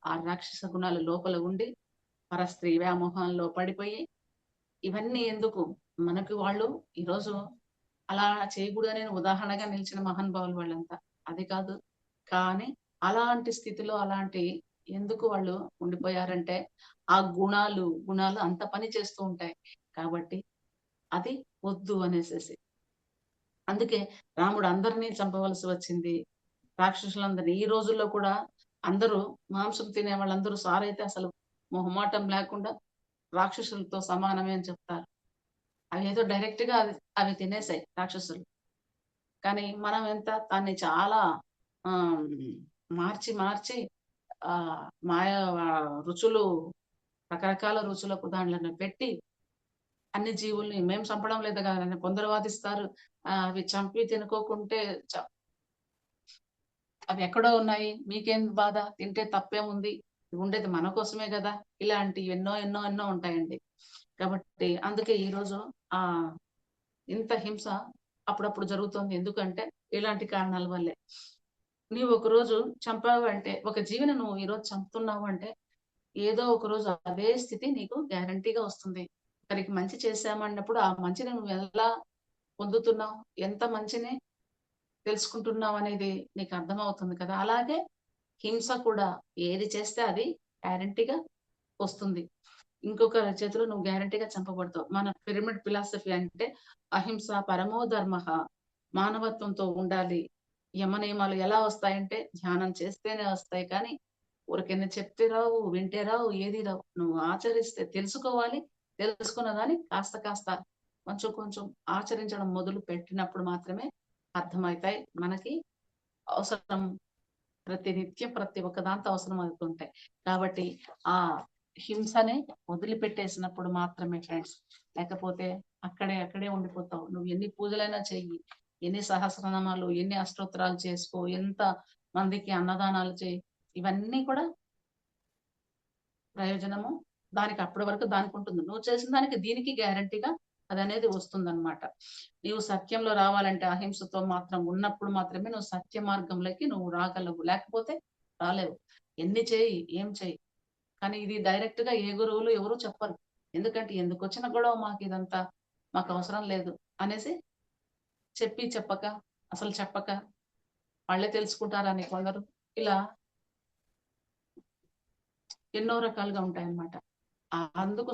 [SPEAKER 1] ఆ రాక్షస గుణాలు లోపల ఉండి పరస్త్రీ వ్యామోహంలో పడిపోయి, ఇవన్నీ ఎందుకు మనకు వాళ్ళు ఈరోజు అలా చేయకూడదనే ఉదాహరణగా నిలిచిన మహానుభావులు వాళ్ళంతా. అది కాదు, కానీ అలాంటి స్థితిలో ఎందుకు వాళ్ళు ఉండిపోయారంటే, ఆ గుణాలు అంత పని చేస్తూ ఉంటాయి కాబట్టి అది వద్దు అనేసేసి. అందుకే రాముడు అందరినీ చంపవలసి వచ్చింది, రాక్షసులందరినీ. ఈ రోజుల్లో కూడా అందరూ మాంసం తినే వాళ్ళందరూ సారైతే అసలు మొహమాటం లేకుండా రాక్షసులతో సమానమే అని చెప్తారు. అవి ఏదో డైరెక్ట్ గా అవి తినేసాయి రాక్షసులు. కానీ మనం దాన్ని చాలా ఆ మార్చి ఆ మాయ రుచులు, రకరకాల రుచులకు దాంట్లను పెట్టి అన్ని జీవుల్ని మేము చంపడం లేదు కదా కొందరు వాదిస్తారు. అవి చంపి తినుకోకుంటే అవి ఎక్కడో ఉన్నాయి, మీకేం బాధ, తింటే తప్పేముంది, ఉండేది మన కోసమే కదా. ఇలాంటి ఎన్నో ఎన్నో ఎన్నో ఉంటాయండి. కాబట్టి అందుకే ఈరోజు ఆ ఇంత హింస అప్పుడప్పుడు జరుగుతుంది. ఎందుకంటే ఇలాంటి కారణాల వల్లే. నీవు ఒకరోజు చంపావు అంటే, ఒక జీవిని నువ్వు ఈరోజు చంపుతున్నావు అంటే, ఏదో ఒక రోజు అదే స్థితి నీకు గ్యారంటీగా వస్తుంది. ఒకరికి మంచి చేశామన్నప్పుడు ఆ మంచిని నువ్వు ఎలా పొందుతున్నావు, ఎంత మంచిని తెలుసుకుంటున్నావు అనేది నీకు అర్థమవుతుంది కదా. అలాగే హింస కూడా ఏది చేస్తే అది గ్యారంటీగా వస్తుంది. ఇంకొక చేతిలో నువ్వు గ్యారంటీగా చంపబడతావు. మన పిరమిడ్ ఫిలాసఫీ అంటే అహింస పరమో ధర్మ, మానవత్వంతో ఉండాలి. యమ నియమాలు ఎలా వస్తాయంటే ధ్యానం చేస్తేనే వస్తాయి. కానీ ఊరికైనా చెప్తే రావు, వింటే రావు, ఏది రావు. నువ్వు ఆచరిస్తే తెలుసుకోవాలి. తెలుసుకున్న దాన్ని కాస్త కాస్త కొంచెం కొంచెం ఆచరించడం మొదలు పెట్టినప్పుడు మాత్రమే అర్థమవుతాయి. మనకి అవసరం ప్రతినిత్యం ప్రతి ఒక్క దాంతో అవసరం అవుతుంటాయి. కాబట్టి ఆ హింసనే వదిలిపెట్టేసినప్పుడు మాత్రమే ఫ్రెండ్స్, లేకపోతే అక్కడే ఉండిపోతావు. నువ్వు ఎన్ని పూజలైనా చెయ్యి, ఎన్ని సహస్రనామాలు, ఎన్ని అష్టోత్తరాలు చేసుకో, ఎంత మందికి అన్నదానాలు చేయి, ఇవన్నీ కూడా ప్రయోజనము దానికి అప్పటి వరకు దానికి ఉంటుంది. నువ్వు చేసిన దానికి దీనికి గ్యారంటీగా అది అనేది వస్తుందన్నమాట. నీవు సత్యంలో రావాలంటే అహింసతో మాత్రం ఉన్నప్పుడు మాత్రమే నువ్వు సత్య మార్గంలోకి నువ్వు రాగలవు, లేకపోతే రాలేవు. ఎన్ని చేయి, ఏం చేయి, కానీ ఇది డైరెక్ట్ గా ఏ గురువులు ఎవరు చెప్పరు. ఎందుకంటే ఎందుకు వచ్చిన గొడవ, మాకు ఇదంతా మాకు అవసరం లేదు అనేసి చెప్పక, అసలు చెప్పక వాళ్ళే తెలుసుకుంటారని కొందరు, ఇలా ఎన్నో రకాలుగా ఉంటాయన్నమాట. అందుకు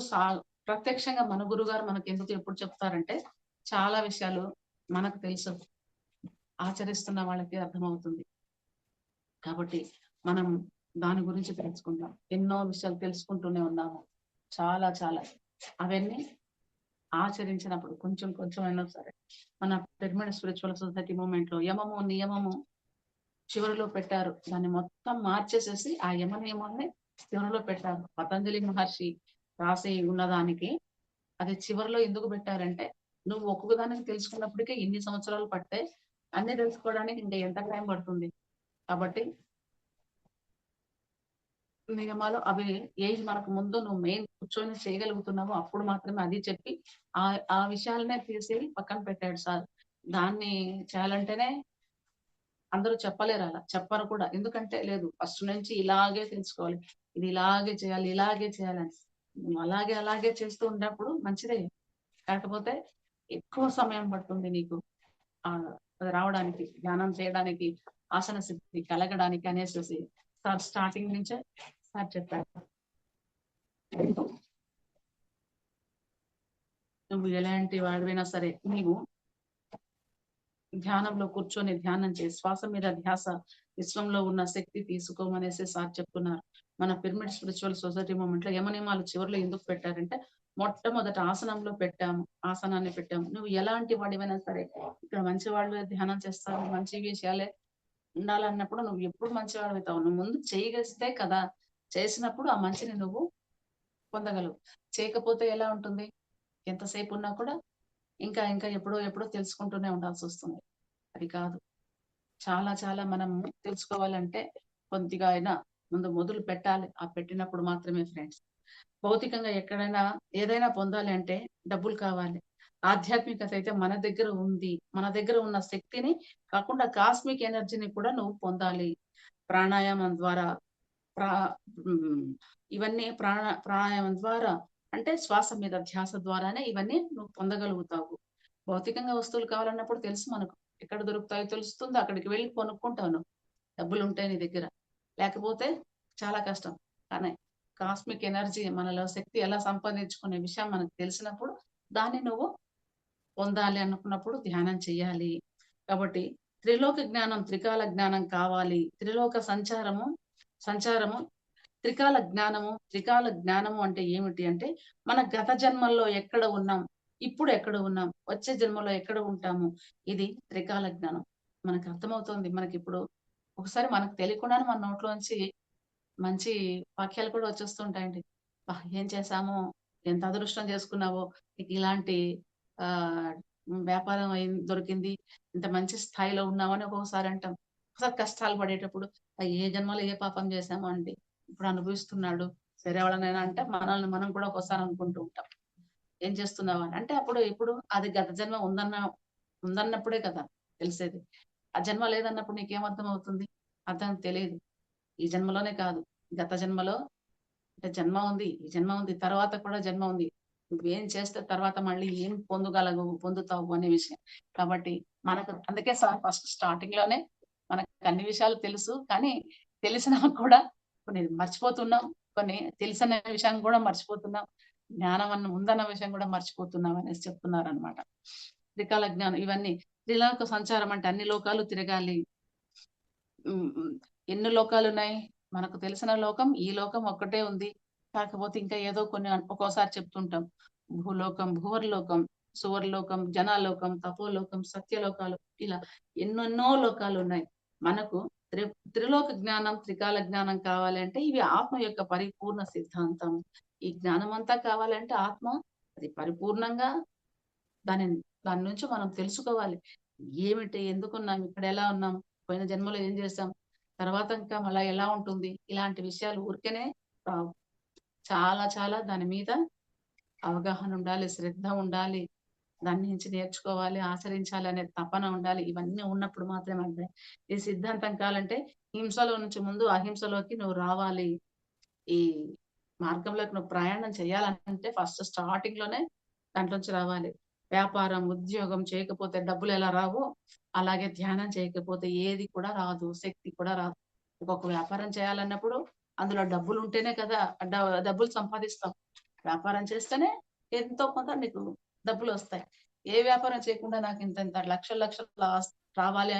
[SPEAKER 1] ప్రత్యక్షంగా మన గురుగారు మనకు ఎందుకు ఎప్పుడు చెప్తారంటే, చాలా విషయాలు మనకు తెలుసు, ఆచరిస్తున్న వాళ్ళకి అర్థమవుతుంది. కాబట్టి మనం దాని గురించి తెలుసుకుందాం. ఎన్నో విషయాలు తెలుసుకుంటూనే ఉన్నాము, చాలా అవన్నీ ఆచరించినప్పుడు కొంచెం అయినా సరే మన పిరమిడ్ స్పిరిచువల్ సొసైటీ మూవ్‌మెంట్ లో యమము, నియమము చివరిలో పెట్టారు. దాన్ని మొత్తం మార్చేసేసి ఆ యమ నియమాన్ని చివరిలో పెట్టారు. పతంజలి మహర్షి రాసి ఉన్నదానికి అది చివరిలో ఎందుకు పెట్టారంటే, నువ్వు ఒక్కొక్క దానికి తెలుసుకున్నప్పటికీ ఇన్ని సంవత్సరాలు పడతాయి. అన్ని తెలుసుకోవడానికి ఇంకా ఎంత టైం పడుతుంది. కాబట్టి నియమాలు అవి ఏజ్ మనకు ముందు నువ్వు మెయిన్ కూర్చొని చేయగలుగుతున్నావో అప్పుడు మాత్రమే అది చెప్పి ఆ ఆ విషయాలనే తీసి పక్కన పెట్టాడు సార్. దాన్ని చేయాలంటేనే అందరూ చెప్పలేరు అలా. చెప్పరు కూడా. ఎందుకంటే లేదు ఫస్ట్ నుంచి ఇలాగే తెలుసుకోవాలి. ఇది ఇలాగే చేయాలి, ఇలాగే చేయాలని. నువ్వు అలాగే అలాగే చేస్తూ ఉన్నప్పుడు మంచిదే. కాకపోతే ఎక్కువ సమయం పడుతుంది నీకు. అది రావడానికి, ధ్యానం చేయడానికి, ఆసన సిద్ధి కలగడానికి అనేసేసి సార్ స్టార్టింగ్ నుంచే సార్ చెప్పారు. నువ్వు ఎలాంటి వాడివైనా సరే నీవు ధ్యానంలో కూర్చొని ధ్యానం చేయి. శ్వాస మీద ధ్యాస, విశ్వంలో ఉన్న శక్తి తీసుకోమనేసి సార్ చెప్తున్నారు. మన పిరమిడ్ స్పిరిచువల్ సొసైటీ మూవ్‌మెంట్ లో యమనియమాలు చివరిలో ఎందుకు పెట్టారంటే, మొట్టమొదట ఆసనంలో పెట్టాము. ఆసనాన్ని పెట్టాము. నువ్వు ఎలాంటి వాడివైనా సరే ఇక్కడ మంచి వాళ్ళు ధ్యానం చేస్తారు. మంచి విషయాలే ఉండాలన్నప్పుడు నువ్వు ఎప్పుడు మంచివాడివవుతావు. నువ్వు ముందు చేయగలిస్తే కదా! చేసినప్పుడు ఆ మంచిని నువ్వు పొందగలవు. చేయకపోతే ఎలా ఉంటుంది? ఎంతసేపు ఉన్నా కూడా ఇంకా ఇంకా ఎప్పుడో ఎప్పుడో తెలుసుకుంటూనే ఉండాల్సొస్తుంది. అది కాదు. చాలా చాలా మనం తెలుసుకోవాలంటే కొద్దిగా అయినా ముందు మొదలు పెట్టాలి. ఆ పెట్టినప్పుడు మాత్రమే ఫ్రెండ్స్. భౌతికంగా ఎక్కడైనా ఏదైనా పొందాలి అంటే డబ్బులు కావాలి. ఆధ్యాత్మికత అయితే మన దగ్గర ఉంది. మన దగ్గర ఉన్న శక్తిని కాకుండా కాస్మిక్ ఎనర్జీని కూడా నువ్వు పొందాలి. ప్రాణాయామం ద్వారా ప్రా హ్మ్. ఇవన్నీ ప్రాణాయామం ద్వారా అంటే శ్వాస మీద ధ్యాస ద్వారానే ఇవన్నీ నువ్వు పొందగలుగుతావు. భౌతికంగా వస్తువులు కావాలన్నప్పుడు తెలుసు మనకు. ఎక్కడ దొరుకుతాయో తెలుస్తుంది. అక్కడికి వెళ్లి కొనుక్కుంటావు నువ్వు. డబ్బులుంటాయి నీ దగ్గర. లేకపోతే చాలా కష్టం. కానీ కాస్మిక్ ఎనర్జీ మనలో శక్తి ఎలా సంపాదించుకునే విషయం మనకు తెలిసినప్పుడు దాన్ని నువ్వు పొందాలి అనుకున్నప్పుడు ధ్యానం చెయ్యాలి. కాబట్టి త్రిలోక జ్ఞానం, త్రికాల జ్ఞానం కావాలి. త్రిలోక సంచారము త్రికాల జ్ఞానము అంటే ఏమిటి అంటే, మన గత జన్మల్లో ఎక్కడ ఉన్నాం, ఇప్పుడు ఎక్కడ ఉన్నాం, వచ్చే జన్మలో ఎక్కడ ఉంటాము. ఇది త్రికాల జ్ఞానం. మనకు అర్థమవుతుంది. మనకిప్పుడు ఒకసారి మనకు తెలియకుండానే మన నోట్లోంచి మంచి వాక్యాలు కూడా వచ్చేస్తుంటాయండి. అబ్బా! ఏం చేశామో, ఎంత అదృష్టం చేసుకున్నావో, నీకు ఇలాంటి ఆహ్, వ్యాపారం దొరికింది. ఇంత మంచి స్థాయిలో ఉన్నామని ఒక్కొక్కసారి అంటాం. ఒకసారి కష్టాలు పడేటప్పుడు ఏ జన్మలో ఏ పాపం చేశామో అండి. ఇప్పుడు అనుభవిస్తున్నాడు. వేరే వాళ్ళనైనా అంటే మనల్ని మనం కూడా ఒక్కోసారి అనుకుంటూ ఉంటాం. ఏం చేస్తున్నావని. అంటే అప్పుడు ఇప్పుడు అది గత జన్మ ఉందన్నప్పుడే కదా తెలిసేది. ఆ జన్మ లేదన్నప్పుడు నీకేం అర్థమవుతుంది? అర్థం తెలీదు. ఈ జన్మలోనే కాదు. గత జన్మలో అంటే జన్మ ఉంది. ఈ జన్మ ఉంది. తర్వాత కూడా జన్మ ఉంది. నువ్వేం చేస్తే తర్వాత మళ్ళీ ఏం పొందుతావు అనే విషయం. కాబట్టి మనకు అందుకే ఫస్ట్ స్టార్టింగ్ లోనే మనకు అన్ని విషయాలు తెలుసు. కానీ తెలిసినా కూడా కొన్ని మర్చిపోతున్నాం. కొన్ని తెలిసిన విషయం కూడా మర్చిపోతున్నాం. జ్ఞానం ఉందన్న విషయం కూడా మర్చిపోతున్నాం అనేసి చెప్తున్నారనమాట. త్రికాల జ్ఞానం ఇవన్నీ త్రిలోక సంచారం అంటే అన్ని లోకాలు తిరగాలి. హ్మ్. హ్మ్. ఎన్ని లోకాలున్నాయి? మనకు తెలిసిన లోకం ఈ లోకం ఒక్కటే ఉంది. కాకపోతే ఇంకా ఏదో కొన్ని ఒక్కోసారి చెప్తుంటాం. భూలోకం, భువర్లోకం, సువర్లోకం, జనాలోకం, తపోలోకం, సత్యలోకాలు ఇలా ఎన్నెన్నో లోకాలున్నాయి. మనకు త్రి త్రిలోక జ్ఞానం, త్రికాల జ్ఞానం కావాలి అంటే ఇవి ఆత్మ యొక్క పరిపూర్ణ సిద్ధాంతం. ఈ జ్ఞానమంతా కావాలంటే ఆత్మ అది పరిపూర్ణంగా దానిని దాని నుంచి మనం తెలుసుకోవాలి. ఏమిటి? ఎందుకున్నాం? ఇక్కడ ఎలా ఉన్నాం? పోయిన జన్మలో ఏం చేశాం? తర్వాత ఇంకా మళ్ళా ఎలా ఉంటుంది? ఇలాంటి విషయాలు ఊరికేనే రావు. చాలా చాలా దాని మీద అవగాహన ఉండాలి, శ్రద్ధ ఉండాలి. దాని నుంచి నేర్చుకోవాలి, ఆచరించాలి అనే తపన ఉండాలి. ఇవన్నీ ఉన్నప్పుడు మాత్రమే అర్థం. ఈ సిద్ధాంతం కావాలంటే హింసలో నుంచి ముందు అహింసలోకి నువ్వు రావాలి. ఈ మార్గంలోకి నువ్వు ప్రయాణం చేయాలంటే ఫస్ట్ స్టార్టింగ్ లోనే దాంట్లోంచి రావాలి. వ్యాపారం, ఉద్యోగం చేయకపోతే డబ్బులెలా రావో, అలాగే ధ్యానం చేయకపోతే ఏది కూడా రాదు. శక్తి కూడా రాదు. ఒక్కొక్క వ్యాపారం చేయాలన్నప్పుడు అందులో డబ్బులుంటేనే కదా డబ్బులు సంపాదిస్తాం. వ్యాపారం చేస్తేనే ఎంతో కొంత నీకు డబ్బులొస్తాయి. ఏ వ్యాపారం చేయకుండా నాకు ఇంతింత లక్షలు లక్షలు రావాలి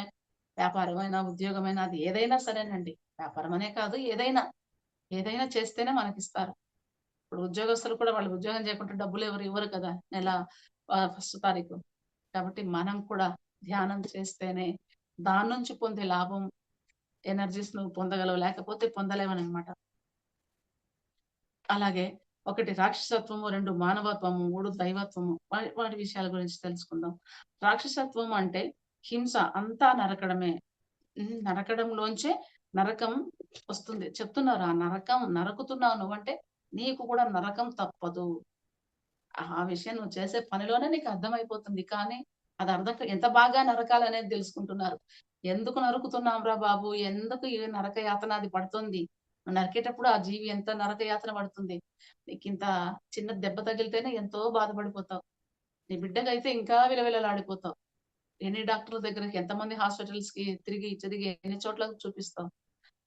[SPEAKER 1] వ్యాపారమైనా, ఉద్యోగమైనా అది ఏదైనా సరేనండి. వ్యాపారం అనే కాదు ఏదైనా చేస్తేనే మనకిస్తారు. ఇప్పుడు ఉద్యోగస్తులు కూడా వాళ్ళు ఉద్యోగం చేయకుంటే డబ్బులు ఎవరు ఇవ్వరు కదా! నెల ఫస్ట్ తారీఖు. కాబట్టి మనం కూడా ధ్యానం చేస్తేనే దాని నుంచి పొందే లాభం, ఎనర్జీస్ నువ్వు పొందగలవు. లేకపోతే పొందలేవనమాట. అలాగే 1 రాక్షసత్వము, 2 మానవత్వము, 3 దైవత్వము. వాటి విషయాల గురించి తెలుసుకుందాం. రాక్షసత్వం అంటే హింస, అంతా నరకడమే. నరకడంలోంచే నరకం వస్తుంది. చెప్తున్నారు, ఆ నరకం నరుకుతున్నావు నువ్వంటే నీకు కూడా నరకం తప్పదు. ఆ విషయం నువ్వు చేసే పనిలోనే నీకు అర్థమైపోతుంది. కానీ అది ఎంత బాగా నరకాలనేది తెలుసుకుంటున్నారు. ఎందుకు నరుకుతున్నాంరా బాబు! ఎందుకు ఈ నరక యాతన అది పడుతుంది. నువ్వు నరికేటప్పుడు ఆ జీవి ఎంత నరక యాతన పడుతుంది. నీకింత చిన్న దెబ్బ తగిలితేనే ఎంతో బాధపడిపోతావు. నీ బిడ్డకైతే ఇంకా విలవిలలాడిపోతావు. ఎన్ని డాక్టర్ల దగ్గరికి, ఎంతమంది హాస్పిటల్స్‌కి తిరిగి, తిరిగి ఎన్ని చోట్లకు చూపిస్తాం.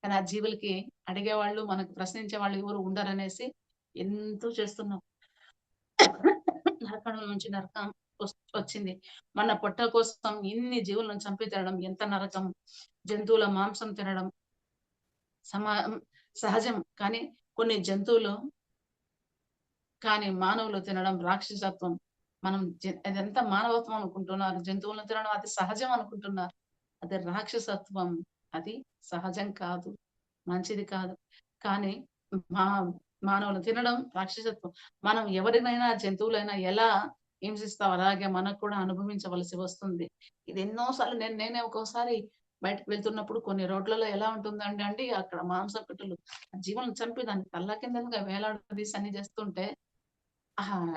[SPEAKER 1] కానీ ఆ జీవులకి అడిగేవాళ్ళు, మనకు ప్రశ్నించే వాళ్ళు ఎవరు ఉండరనేసి ఎంతో చేస్తున్నాం. నరకడం నుంచి నరకం వచ్చింది. మన పొట్ట కోసం ఇన్ని జీవులను చంపి తినడం ఎంత నరకం. జంతువుల మాంసం తినడం సమా సహజం. కానీ కొన్ని జంతువులు, కానీ మానవులు తినడం రాక్షసత్వం. మనం అదంతా మానవత్వం అనుకుంటున్నారు. జంతువులను తినడం అది సహజం అనుకుంటున్నారు. అది రాక్షసత్వం. అది సహజం కాదు. మంచిది కాదు. కానీ మా మానవులు తినడం రాక్షసత్వం. మనం ఎవరినైనా, జంతువులైనా ఎలా హింసిస్తామో అలాగే మనకు కూడా అనుభవించవలసి వస్తుంది. ఇది ఎన్నో సార్లు నేనే ఒక్కోసారి బయటకు వెళ్తున్నప్పుడు కొన్ని రోడ్లలో ఎలా ఉంటుందంటే అండి, అక్కడ మాంసకృతులు జీవులను చంపి దాన్ని తల్లకిందులుగా వేలాడదీసి అన్ని చేస్తుంటే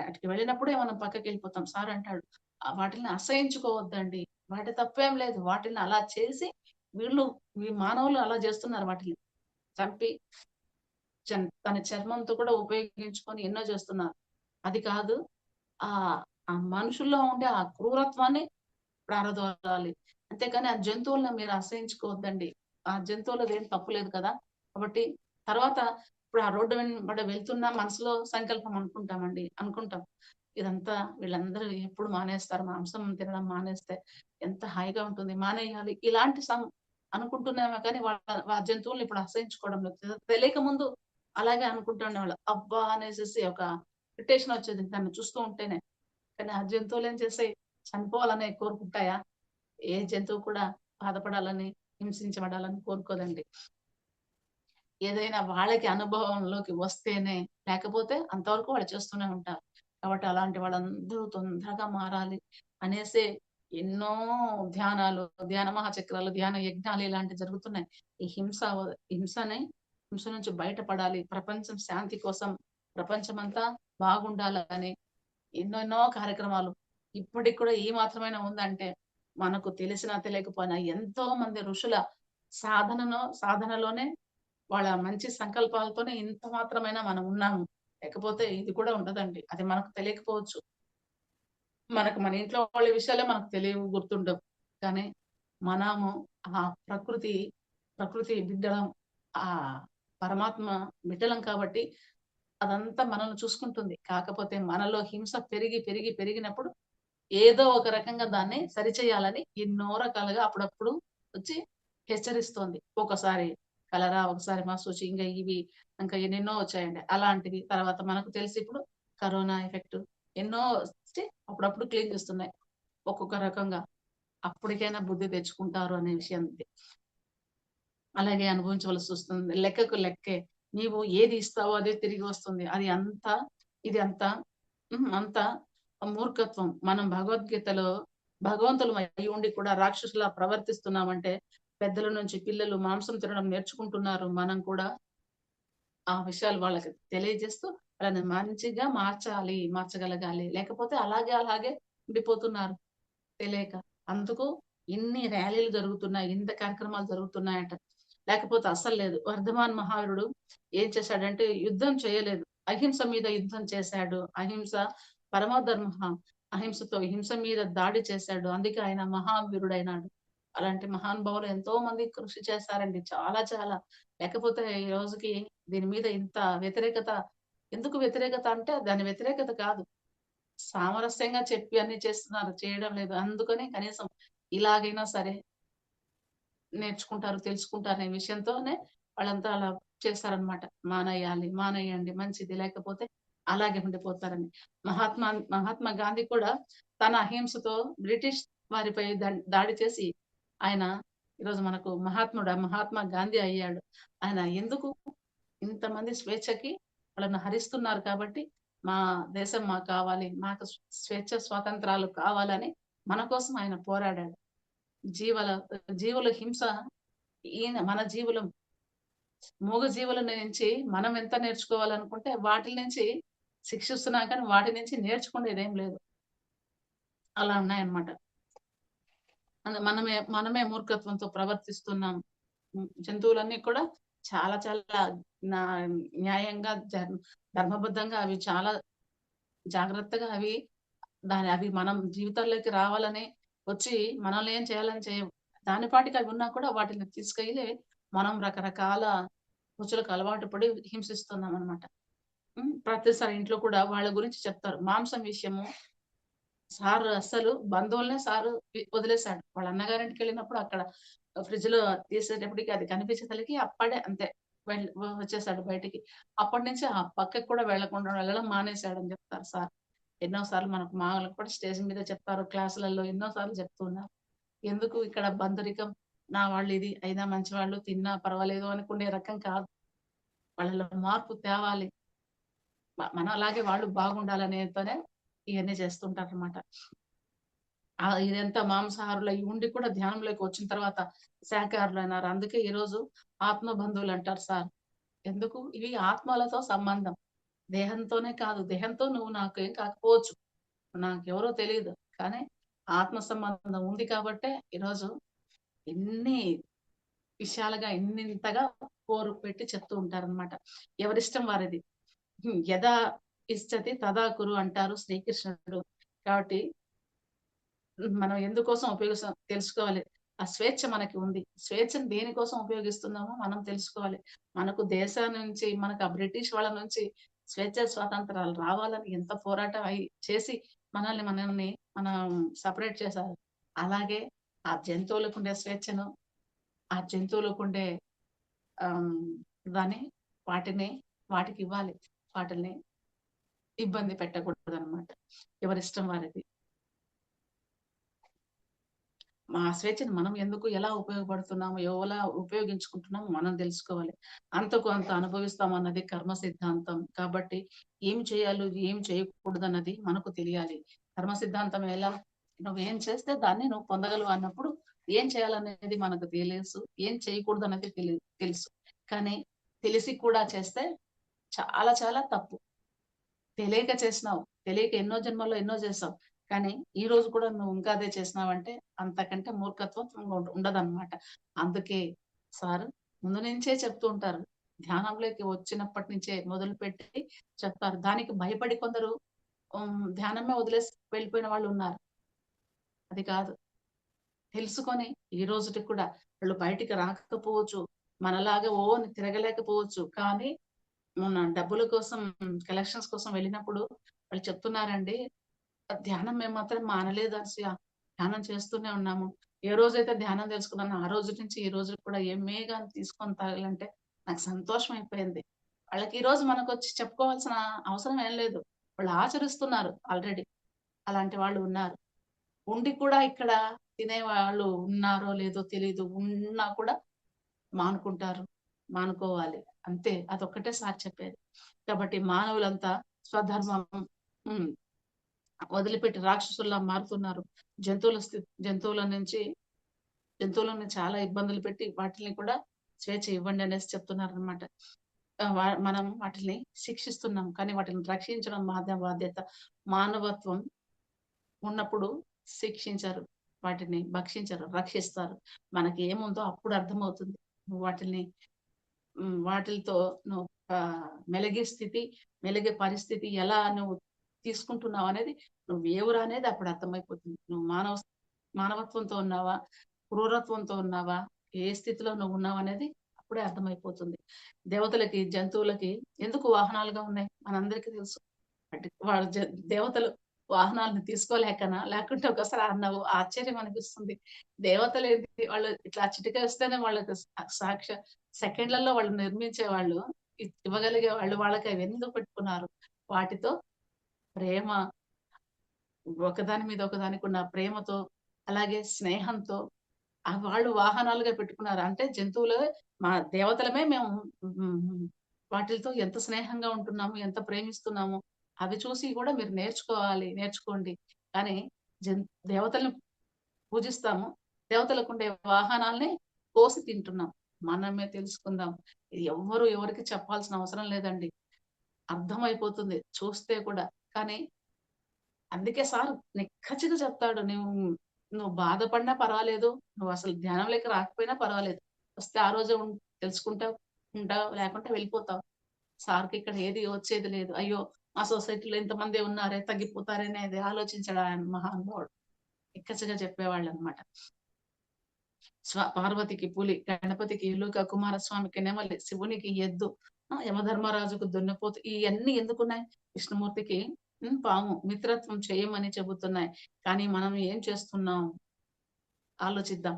[SPEAKER 1] అటుకి వెళ్ళినప్పుడే మనం పక్కకెళ్ళిపోతాం. సార్ అంటాడు, వాటిల్ని అసహించుకోవద్దండి. వాటి తప్పేం లేదు. వాటిల్ని అలా చేసి వీళ్ళు ఈ మానవులు అలా చేస్తున్నారు వాటిల్ని. చంపి దాని చర్మంతో కూడా ఉపయోగించుకొని ఎన్నో చేస్తున్నారు. అది కాదు. ఆహ్, ఆ మనుషుల్లో ఉండే ఆ క్రూరత్వాన్ని పారదోలాలి. అంతేగాని ఆ జంతువులను మీరు అసహించుకోవద్దండి. ఆ జంతువులదేం తప్పు లేదు కదా! కాబట్టి తర్వాత ఇప్పుడు ఆ రోడ్డు వెంబడ వెళ్తున్నా మనసులో సంకల్పం అనుకుంటామండి. అనుకుంటాం. ఇదంతా వీళ్ళందరూ ఎప్పుడు మానేస్తారు? మాంసం తినడం మానేస్తే ఎంత హాయిగా ఉంటుంది. మానేయాలి. ఇలాంటి అనుకుంటున్నామే కానీ ఆ జంతువుల్ని ఇప్పుడు అసహించుకోవడం లేదు. తెలియక ముందు అలాగే అనుకుంటుండేవాళ్ళం. అబ్బా! అనేసేసి ఒక ఇరిటేషన్ వచ్చేది దాన్ని చూస్తూ ఉంటేనే. కానీ ఆ జంతువులేం చేసాయి? చనిపోవాలని కోరుకుంటాయా? ఏ జంతువు కూడా బాధపడాలని, హింసించబడాలని కోరుకోదండి. ఏదైనా వాళ్ళకి అనుభవంలోకి వస్తేనే, లేకపోతే అంతవరకు వాళ్ళు చేస్తూనే ఉంటారు. కాబట్టి అలాంటి వాళ్ళందరూ తొందరగా మారాలి అనేసే ఎన్నో ధ్యానాలు, ధ్యాన మహాచక్రాలు, ధ్యాన యజ్ఞాలు ఇలాంటివి జరుగుతున్నాయి. ఈ హింసని హింస నుంచి బయటపడాలి. ప్రపంచం శాంతి కోసం, ప్రపంచమంతా బాగుండాలని ఎన్నెన్నో కార్యక్రమాలు. ఇప్పటికి కూడా ఈ మాత్రమైనా ఉందంటే, మనకు తెలిసినా తెలియకపోయినా ఎంతో మంది ఋషుల సాధనలోనే వాళ్ళ మంచి సంకల్పాలతోనే ఇంత మాత్రమైనా మనం ఉన్నాము. లేకపోతే ఇది కూడా ఉండదండి. అది మనకు తెలియకపోవచ్చు. మన ఇంట్లో వాళ్ళ విషయాలే మనకు తెలియవు, గుర్తుండవు. కానీ మనము ఆ ప్రకృతి, ప్రకృతి బిడ్డలం. ఆ పరమాత్మ బిడ్డలం కాబట్టి అదంతా మనల్ని చూసుకుంటుంది. కాకపోతే మనలో హింస పెరిగి, పెరిగి, పెరిగినప్పుడు ఏదో ఒక రకంగా దాన్ని సరిచేయాలని ఎన్నో రకాలుగా అప్పుడప్పుడు వచ్చి హెచ్చరిస్తోంది. ఒకసారి కలరా, ఒకసారి మాసూచి ఇంకా ఎన్నెన్నో వచ్చాయండి. అలాంటివి తర్వాత మనకు తెలిసి ఇప్పుడు కరోనా ఎఫెక్ట్ ఎన్నో వచ్చి అప్పుడప్పుడు క్లీన్ చేస్తున్నాయి. ఒక్కొక్క రకంగా. అప్పటికైనా బుద్ధి తెచ్చుకుంటారు అనే విషయం ఇది. అలాగే అనుభవించవలసొస్తుంది. లెక్కకు లెక్కే. నీవు ఏది ఇస్తావో అదే తిరిగి వస్తుంది. అది అంతా ఇది అంతా అంతా మూర్ఖత్వం. మనం భగవద్గీతలో భగవంతులం అయ్యుండి కూడా రాక్షసులా ప్రవర్తిస్తున్నామంటే, పెద్దల నుంచి పిల్లలు మాంసం తినడం నేర్చుకుంటున్నారు. మనం కూడా ఆ విషయాలు వాళ్ళకి తెలియజేస్తూ వాళ్ళని మంచిగా మార్చగలగాలి. లేకపోతే అలాగే అలాగే ఉండిపోతున్నారు తెలియక. అందుకు ఇన్ని ర్యాలీలు జరుగుతున్నాయి. ఇంత కార్యక్రమాలు జరుగుతున్నాయంట. లేకపోతే అస్సలు లేదు. వర్ధమాన్ మహావీరుడు ఏం చేశాడంటే యుద్ధం చేయలేదు. అహింస మీద యుద్ధం చేశాడు. అహింస పరమో ధర్మః. అహింసతో హింస మీద దాడి చేశాడు. అందుకే ఆయన మహావీరుడైనాడు. అలాంటి మహానుభావులు ఎంతో మంది కృషి చేశారండి. చాలా చాలా. లేకపోతే ఈ రోజుకి దీని మీద ఇంత వ్యతిరేకత, ఎందుకు వ్యతిరేకత అంటే దాని వ్యతిరేకత కాదు. సామరస్యంగా చెప్పి అన్ని చేస్తున్నారు. చేయడం లేదు. అందుకని కనీసం ఇలాగైనా సరే నేర్చుకుంటారు, తెలుసుకుంటారనే విషయంతోనే వాళ్ళంతా అలా చేస్తారనమాట. మానేయండి మంచిది. లేకపోతే అలాగే ఉండిపోతారని. మహాత్మా మహాత్మా గాంధీ కూడా తన అహింసతో బ్రిటిష్ వారిపై దాడి చేసి ఆయన ఈరోజు మనకు మహాత్మా గాంధీ అయ్యాడు. ఆయన ఎందుకు ఇంతమంది స్వేచ్ఛకి వాళ్ళను హరిస్తున్నారు కాబట్టి మా దేశం మాకు కావాలి, మాకు స్వేచ్ఛ స్వాతంత్రాలు కావాలని మన కోసం ఆయన పోరాడాడు. జీవల జీవుల హింస ఈయన మన జీవులం మూగ జీవుల నుంచి మనం ఎంత నేర్చుకోవాలనుకుంటే వాటి నుంచి శిక్షిస్తున్నాం కానీ వాటి నుంచి నేర్చుకునేదేం లేదు. అలా ఉన్నాయన్నమాట. మనమే మూర్ఖత్వంతో ప్రవర్తిస్తున్నాం. జంతువులన్నీ కూడా చాలా చాలా నా న్యాయంగా ధర్మబద్ధంగా అవి చాలా జాగ్రత్తగా అవి మనం జీవితాల్లోకి రావాలని వచ్చి మనల్ని ఏం చేయాలని చేయవు. దాని పాటికి అవి ఉన్నా కూడా వాటిని తీసుకెళ్ళి మనం రకరకాల రుచులకు అలవాటు పడి హింసిస్తున్నాం అనమాట. ప్రతిసారి ఇంట్లో కూడా వాళ్ళ గురించి చెప్తారు. మాంసం విషయము సార్ అస్సలు బంధువులనే సారు వదిలేసాడు. వాళ్ళ అన్నగారింటికి వెళ్ళినప్పుడు అక్కడ ఫ్రిడ్జ్ లో తీసేటప్పటికి అది కనిపించేసరికి అప్పుడే అంతే వచ్చేసాడు బయటికి. అప్పటి నుంచి ఆ పక్కకి కూడా వెళ్ళడం మానేశాడని చెప్తారు సార్. ఎన్నో సార్లు మనకు మామూలుగా కూడా స్టేజ్ మీద చెప్తారు, క్లాసులలో ఎన్నో సార్లు చెప్తూ ఉన్నారు. ఎందుకు ఇక్కడ బంధురికం, నా వాళ్ళు ఇది అయినా మంచివాళ్ళు తిన్నా పర్వాలేదు అనుకునే రకం కాదు. వాళ్ళలో మార్పు తేవాలి, మన అలాగే వాళ్ళు బాగుండాలనేతోనే ఇవన్నీ చేస్తుంటారనమాట. ఇదంతా మాంసాహారులు అయి ఉండి కూడా ధ్యానంలోకి వచ్చిన తర్వాత శాకాహారులు అన్నారు. అందుకే ఈరోజు ఆత్మ బంధువులు అంటారు సార్. ఎందుకు? ఇవి ఆత్మలతో సంబంధం. దేహంతోనే కాదు. దేహంతో నువ్వు నాకేం కాకపోవచ్చు, నాకెవరో తెలియదు, కానీ ఆత్మ సంబంధం ఉంది కాబట్టే ఈరోజు ఎన్ని విషయాలుగా ఇంతగా పోరు పెట్టి చెప్తూ ఉంటారనమాట. ఎవరిష్టం వారిది. యదా ఇష్టతి తదా కురు అంటారు శ్రీకృష్ణుడు. కాబట్టి మనం ఎందుకోసం ఉపయోగిస్తాం తెలుసుకోవాలి. ఆ స్వేచ్ఛ మనకి ఉంది. స్వేచ్ఛను దేనికోసం ఉపయోగిస్తున్నామో మనం తెలుసుకోవాలి. మనకు దేశం నుంచి మనకు ఆ బ్రిటిష్ వాళ్ళ నుంచి స్వేచ్ఛ స్వాతంత్రాలు రావాలని ఎంత పోరాటం చేసి మనల్ని మనం సెపరేట్ చేశారు. అలాగే ఆ జంతువులకు ఉండే స్వేచ్ఛను, ఆ జంతువులకు ఉండే దాన్ని వాటికి ఇవ్వాలి. వాటిని ఇబ్బంది పెట్టకూడదనమాట. ఎవరిష్టం వారిది. మా స్వేచ్ఛను మనం ఎందుకు ఎలా ఉపయోగపడుతున్నాము, ఎలా ఉపయోగించుకుంటున్నామో మనం తెలుసుకోవాలి. అంతకు అంత అనుభవిస్తాం అన్నది కర్మ సిద్ధాంతం. కాబట్టి ఏం చేయాలో, ఏం చేయకూడదన్నది మనకు తెలియాలి. కర్మ సిద్ధాంతం ఎలా? నువ్వేం చేస్తే దాన్ని నువ్వు పొందగలవు అన్నప్పుడు ఏం చేయాలనేది మనకు తెలుసు, ఏం చేయకూడదు అన్నది తెలుసు. కానీ తెలిసి కూడా చేస్తే చాలా చాలా తప్పు. తెలియక చేసినావు, తెలియక ఎన్నో జన్మల్లో ఎన్నో చేసావు, కానీ ఈ రోజు కూడా నువ్వు ఇంకా అదే చేసినావంటే అంతకంటే మూర్ఖత్వం ఉండదన్నమాట. అందుకే సార్ ముందు నుంచే చెప్తూ ఉంటారు. ధ్యానంలోకి వచ్చినప్పటి నుంచే మొదలుపెట్టి చెప్తారు. దానికి భయపడి కొందరు ధ్యానమే వదిలేసి వెళ్ళిపోయిన వాళ్ళు ఉన్నారు. అది కాదు. తెలుసుకొని ఈ రోజుకి కూడా వాళ్ళు బయటికి రాకపోవచ్చు, మనలాగా తిరగలేకపోవచ్చు, కానీ మొన్న డబ్బుల కోసం కలెక్షన్స్ కోసం వెళ్ళినప్పుడు వాళ్ళు చెప్తున్నారండి, ధ్యానం మేము మాత్రం మానలేదు అనసూయ. ధ్యానం చేస్తూనే ఉన్నాము. ఏ రోజైతే ధ్యానం తెలుసుకున్నానో ఆ రోజు నుంచి ఈ రోజు కూడా ఏమే గాని తీసుకొని తాగాలంటే నాకు సంతోషం అయిపోయింది. వాళ్ళకి ఈ రోజు మనకొచ్చి చెప్పుకోవాల్సిన అవసరం ఏం లేదు. వాళ్ళు ఆచరిస్తున్నారు ఆల్రెడీ. అలాంటి వాళ్ళు ఉన్నారు. ఉండి కూడా ఇక్కడ తినేవాళ్ళు ఉన్నారో లేదో తెలీదు. ఉన్నా కూడా మానుకుంటారు. మానుకోవాలి. అంతే. అదొక్కటే సార్ చెప్పేది. కాబట్టి మానవులంతా స్వధర్మం హ్మ్. వదిలిపెట్టి రాక్షసుల్లా మారుతున్నారు. జంతువులను చాలా ఇబ్బందులు పెట్టి వాటిని కూడా స్వేచ్ఛ ఇవ్వండి అనేసి చెప్తున్నారనమాట. మనం వాటిని శిక్షిస్తున్నాం. కానీ వాటిని రక్షించడం బాధ్యత. మానవత్వం ఉన్నప్పుడు శిక్షించరు. వాటిని భక్షించరు, రక్షిస్తారు. మనకి ఏముందో అప్పుడు అర్థమవుతుంది. వాటిని వాటిలతో నువ్వు మెలిగే పరిస్థితి ఎలా నువ్వు తీసుకుంటున్నావనేది, నువ్వు ఎవరు అనేది అప్పుడు అర్థమైపోతుంది. నువ్వు మానవత్వంతో ఉన్నావా? క్రూరత్వంతో ఉన్నావా? ఏ స్థితిలో నువ్వు ఉన్నావనేది అప్పుడే అర్థమైపోతుంది. దేవతలకి, జంతువులకి ఎందుకు వాహనాలుగా ఉన్నాయి? మనందరికీ తెలుసు. వాళ్ళ దేవతలు వాహనాలను తీసుకోలేకనా? లేకుంటే ఒకసారి అన్నావు ఆశ్చర్యం అనిపిస్తుంది. దేవతలేంటి వాళ్ళు ఇట్లా చిటికేస్తేనే వాళ్ళకి సెకండ్లలో వాళ్ళు నిర్మించేవాళ్ళు, ఇవ్వగలిగే వాళ్ళు. వాళ్ళకి అవి ఎందుకు పెట్టుకున్నారు? వాటితో ప్రేమ, ఒకదాని మీద ఒకదానికి ఉన్న ప్రేమతో, అలాగే స్నేహంతో వాళ్ళు వాహనాలుగా పెట్టుకున్నారు. అంటే జంతువులే మా దేవతలమే మేము హ్మ్. వాటిలతో ఎంత స్నేహంగా ఉంటున్నాము, ఎంత ప్రేమిస్తున్నాము, అవి చూసి కూడా మీరు నేర్చుకోండి. కానీ జన్ దేవతలను పూజిస్తాము. దేవతలకుండే వాహనాల్ని కోసి తింటున్నాం. మనమే తెలుసుకుందాం. ఇది ఎవ్వరు ఎవరికీ చెప్పాల్సిన అవసరం లేదండి. అర్థమైపోతుంది చూస్తే కూడా. కానీ అందుకే సార్ నిక్కచ్చిగా చెప్తాడు. నువ్వు బాధపడినా పర్వాలేదు. నువ్వసలు ధ్యానంలోకి రాకపోయినా పర్వాలేదు. వస్తే ఆ రోజే తెలుసుకుంటావు, ఉంటావు, లేకుంటే వెళ్ళిపోతావు. సార్‌కి ఇక్కడ ఏది వచ్చేది లేదు. అయ్యో! మా సొసైటీలో ఇంతమందే ఉన్నారే తగ్గిపోతారనేది ఆలోచించడు ఆయన మహానుభావుడు. నిక్కచ్చిగా చెప్పేవాళ్ళనమాట. పార్వతికి పులి, గణపతికి ఎలుక, కుమారస్వామికి నెమలి, శివునికి ఎద్దు, యమధర్మరాజుకు దున్నపోతు ఇయన్నీ ఎందుకున్నాయి? విష్ణుమూర్తికి పాము. మిత్రత్వం చేయమని చెబుతున్నాయి. కానీ మనం ఏం చేస్తున్నాం? ఆలోచిద్దాం.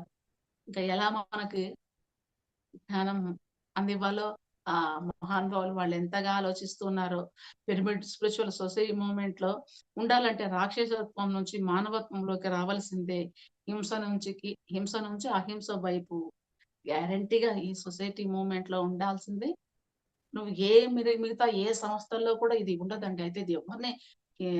[SPEAKER 1] ఇంకా ఎలా మనకి జ్ఞానం అందివ్వాలో మహానుభావులు వాళ్ళెంతగా ఆలోచిస్తున్నారో. పిరమిడ్ స్పిరిచ్యువల్ సొసైటీ మూవ్‌మెంట్‌లో ఉండాలంటే రాక్షసత్వం నుంచి మానవత్వంలోకి రావాల్సిందే. హింస నుంచి అహింస వైపు గ్యారంటీగా ఈ సొసైటీ మూవ్‌మెంట్‌లో ఉండాల్సిందే. నువ్వు మిగతా ఏ సంస్థల్లో కూడా ఇది ఉండదండి. అయితే ఇది ఎవరిని ఏ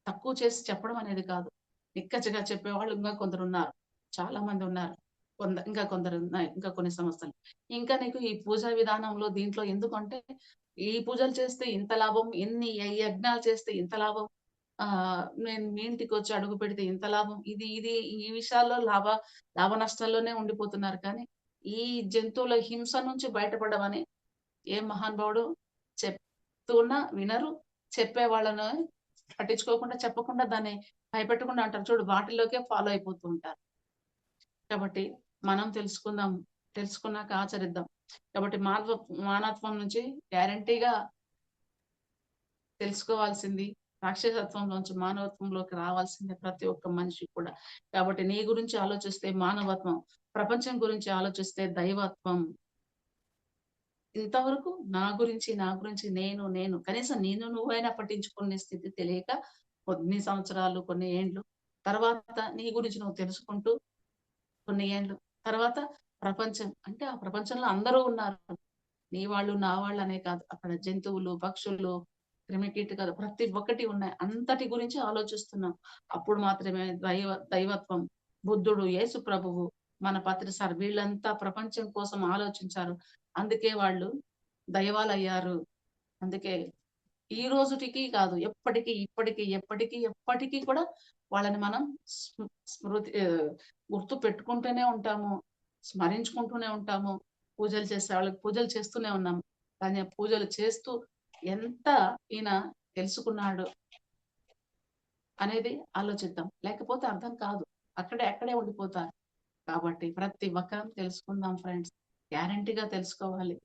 [SPEAKER 1] తక్కువ చేసి చెప్పడం అనేది కాదు. నిక్కచ్చిగా చెప్పేవాళ్ళు ఇంకా కొందరున్నారు. చాలా మందున్నారు. ఇంకా కొందరున్నాయి. ఇంకా కొన్ని సంస్థలు. ఇంకా నీకు ఈ పూజా విధానంలో దీంట్లో ఎందుకంటే, ఈ పూజలు చేస్తే ఇంత లాభం, ఇన్ని యజ్ఞాలు చేస్తే ఇంత లాభం, నేను మీ ఇంటికొచ్చి అడుగు పెడితే ఇంత లాభం. ఇది ఈ విషయాల్లో లాభ నష్టాల్లోనే ఉండిపోతున్నారు కానీ, ఈ జంతువుల హింస నుంచి బయటపడమని ఏ మహానుభావుడు చెప్తున్నా వినరు. చెప్పే వాళ్ళను పట్టించుకోకుండా, చెప్పకుండా దాన్ని భయపెట్టకుండా అంటారు చూడు వాటిల్లోకే ఫాలో అయిపోతూ ఉంటారు. కాబట్టి మనం తెలుసుకుందాం. తెలుసుకున్నాక ఆచరిద్దాం. కాబట్టి మానవత్వం నుంచి గ్యారంటీగా తెలుసుకోవాల్సింది రాక్షసత్వంలోంచి మానవత్వంలోకి రావాల్సిందే ప్రతి ఒక్క మనిషి కూడా. కాబట్టి నీ గురించి ఆలోచిస్తే మానవత్వం, ప్రపంచం గురించి ఆలోచిస్తే దైవత్వం. ఇంతవరకు నా గురించి నేను కనీసం నువ్వైనా పట్టించుకునే స్థితి తెలియక కొన్ని సంవత్సరాలు, కొన్ని ఏండ్లు తర్వాత నీ గురించి నువ్వు తెలుసుకుంటూ కొన్ని ఏండ్లు తర్వాత ప్రపంచం అంటే ఆ ప్రపంచంలో అందరూ ఉన్నారు. నీ వాళ్ళు, నా వాళ్ళనే కాదు. అక్కడ జంతువులు, పక్షులు, క్రిమికీటకాలు ప్రతి ఒక్కటి ఉన్నాయి. అంతటి గురించి ఆలోచిస్తున్నాం. అప్పుడు మాత్రమే దైవత్వం, బుద్ధుడు, యేసు ప్రభువు, మన సార్ వీళ్ళంతా ప్రపంచం కోసం ఆలోచించారు. అందుకే వాళ్ళు దైవాలయ్యారు. అందుకే ఈ రోజుటికి కాదు ఎప్పటికి, ఇప్పటికి, ఎప్పటికి కూడా వాళ్ళని మనం గుర్తు పెట్టుకుంటూనే ఉంటాము. స్మరించుకుంటూనే ఉంటాము. పూజలు చేసే వాళ్ళకి పూజలు చేస్తూనే ఉన్నాము. కానీ ఆ పూజలు చేస్తూ ఎంత ఈయన తెలుసుకున్నాడు అనేది ఆలోచిద్దాం. లేకపోతే అర్థం కాదు. అక్కడే ఉండిపోతారు. కాబట్టి ప్రతి ఒక్కరం తెలుసుకుందాం ఫ్రెండ్స్. గ్యారంటీగా తెలుసుకోవాలి.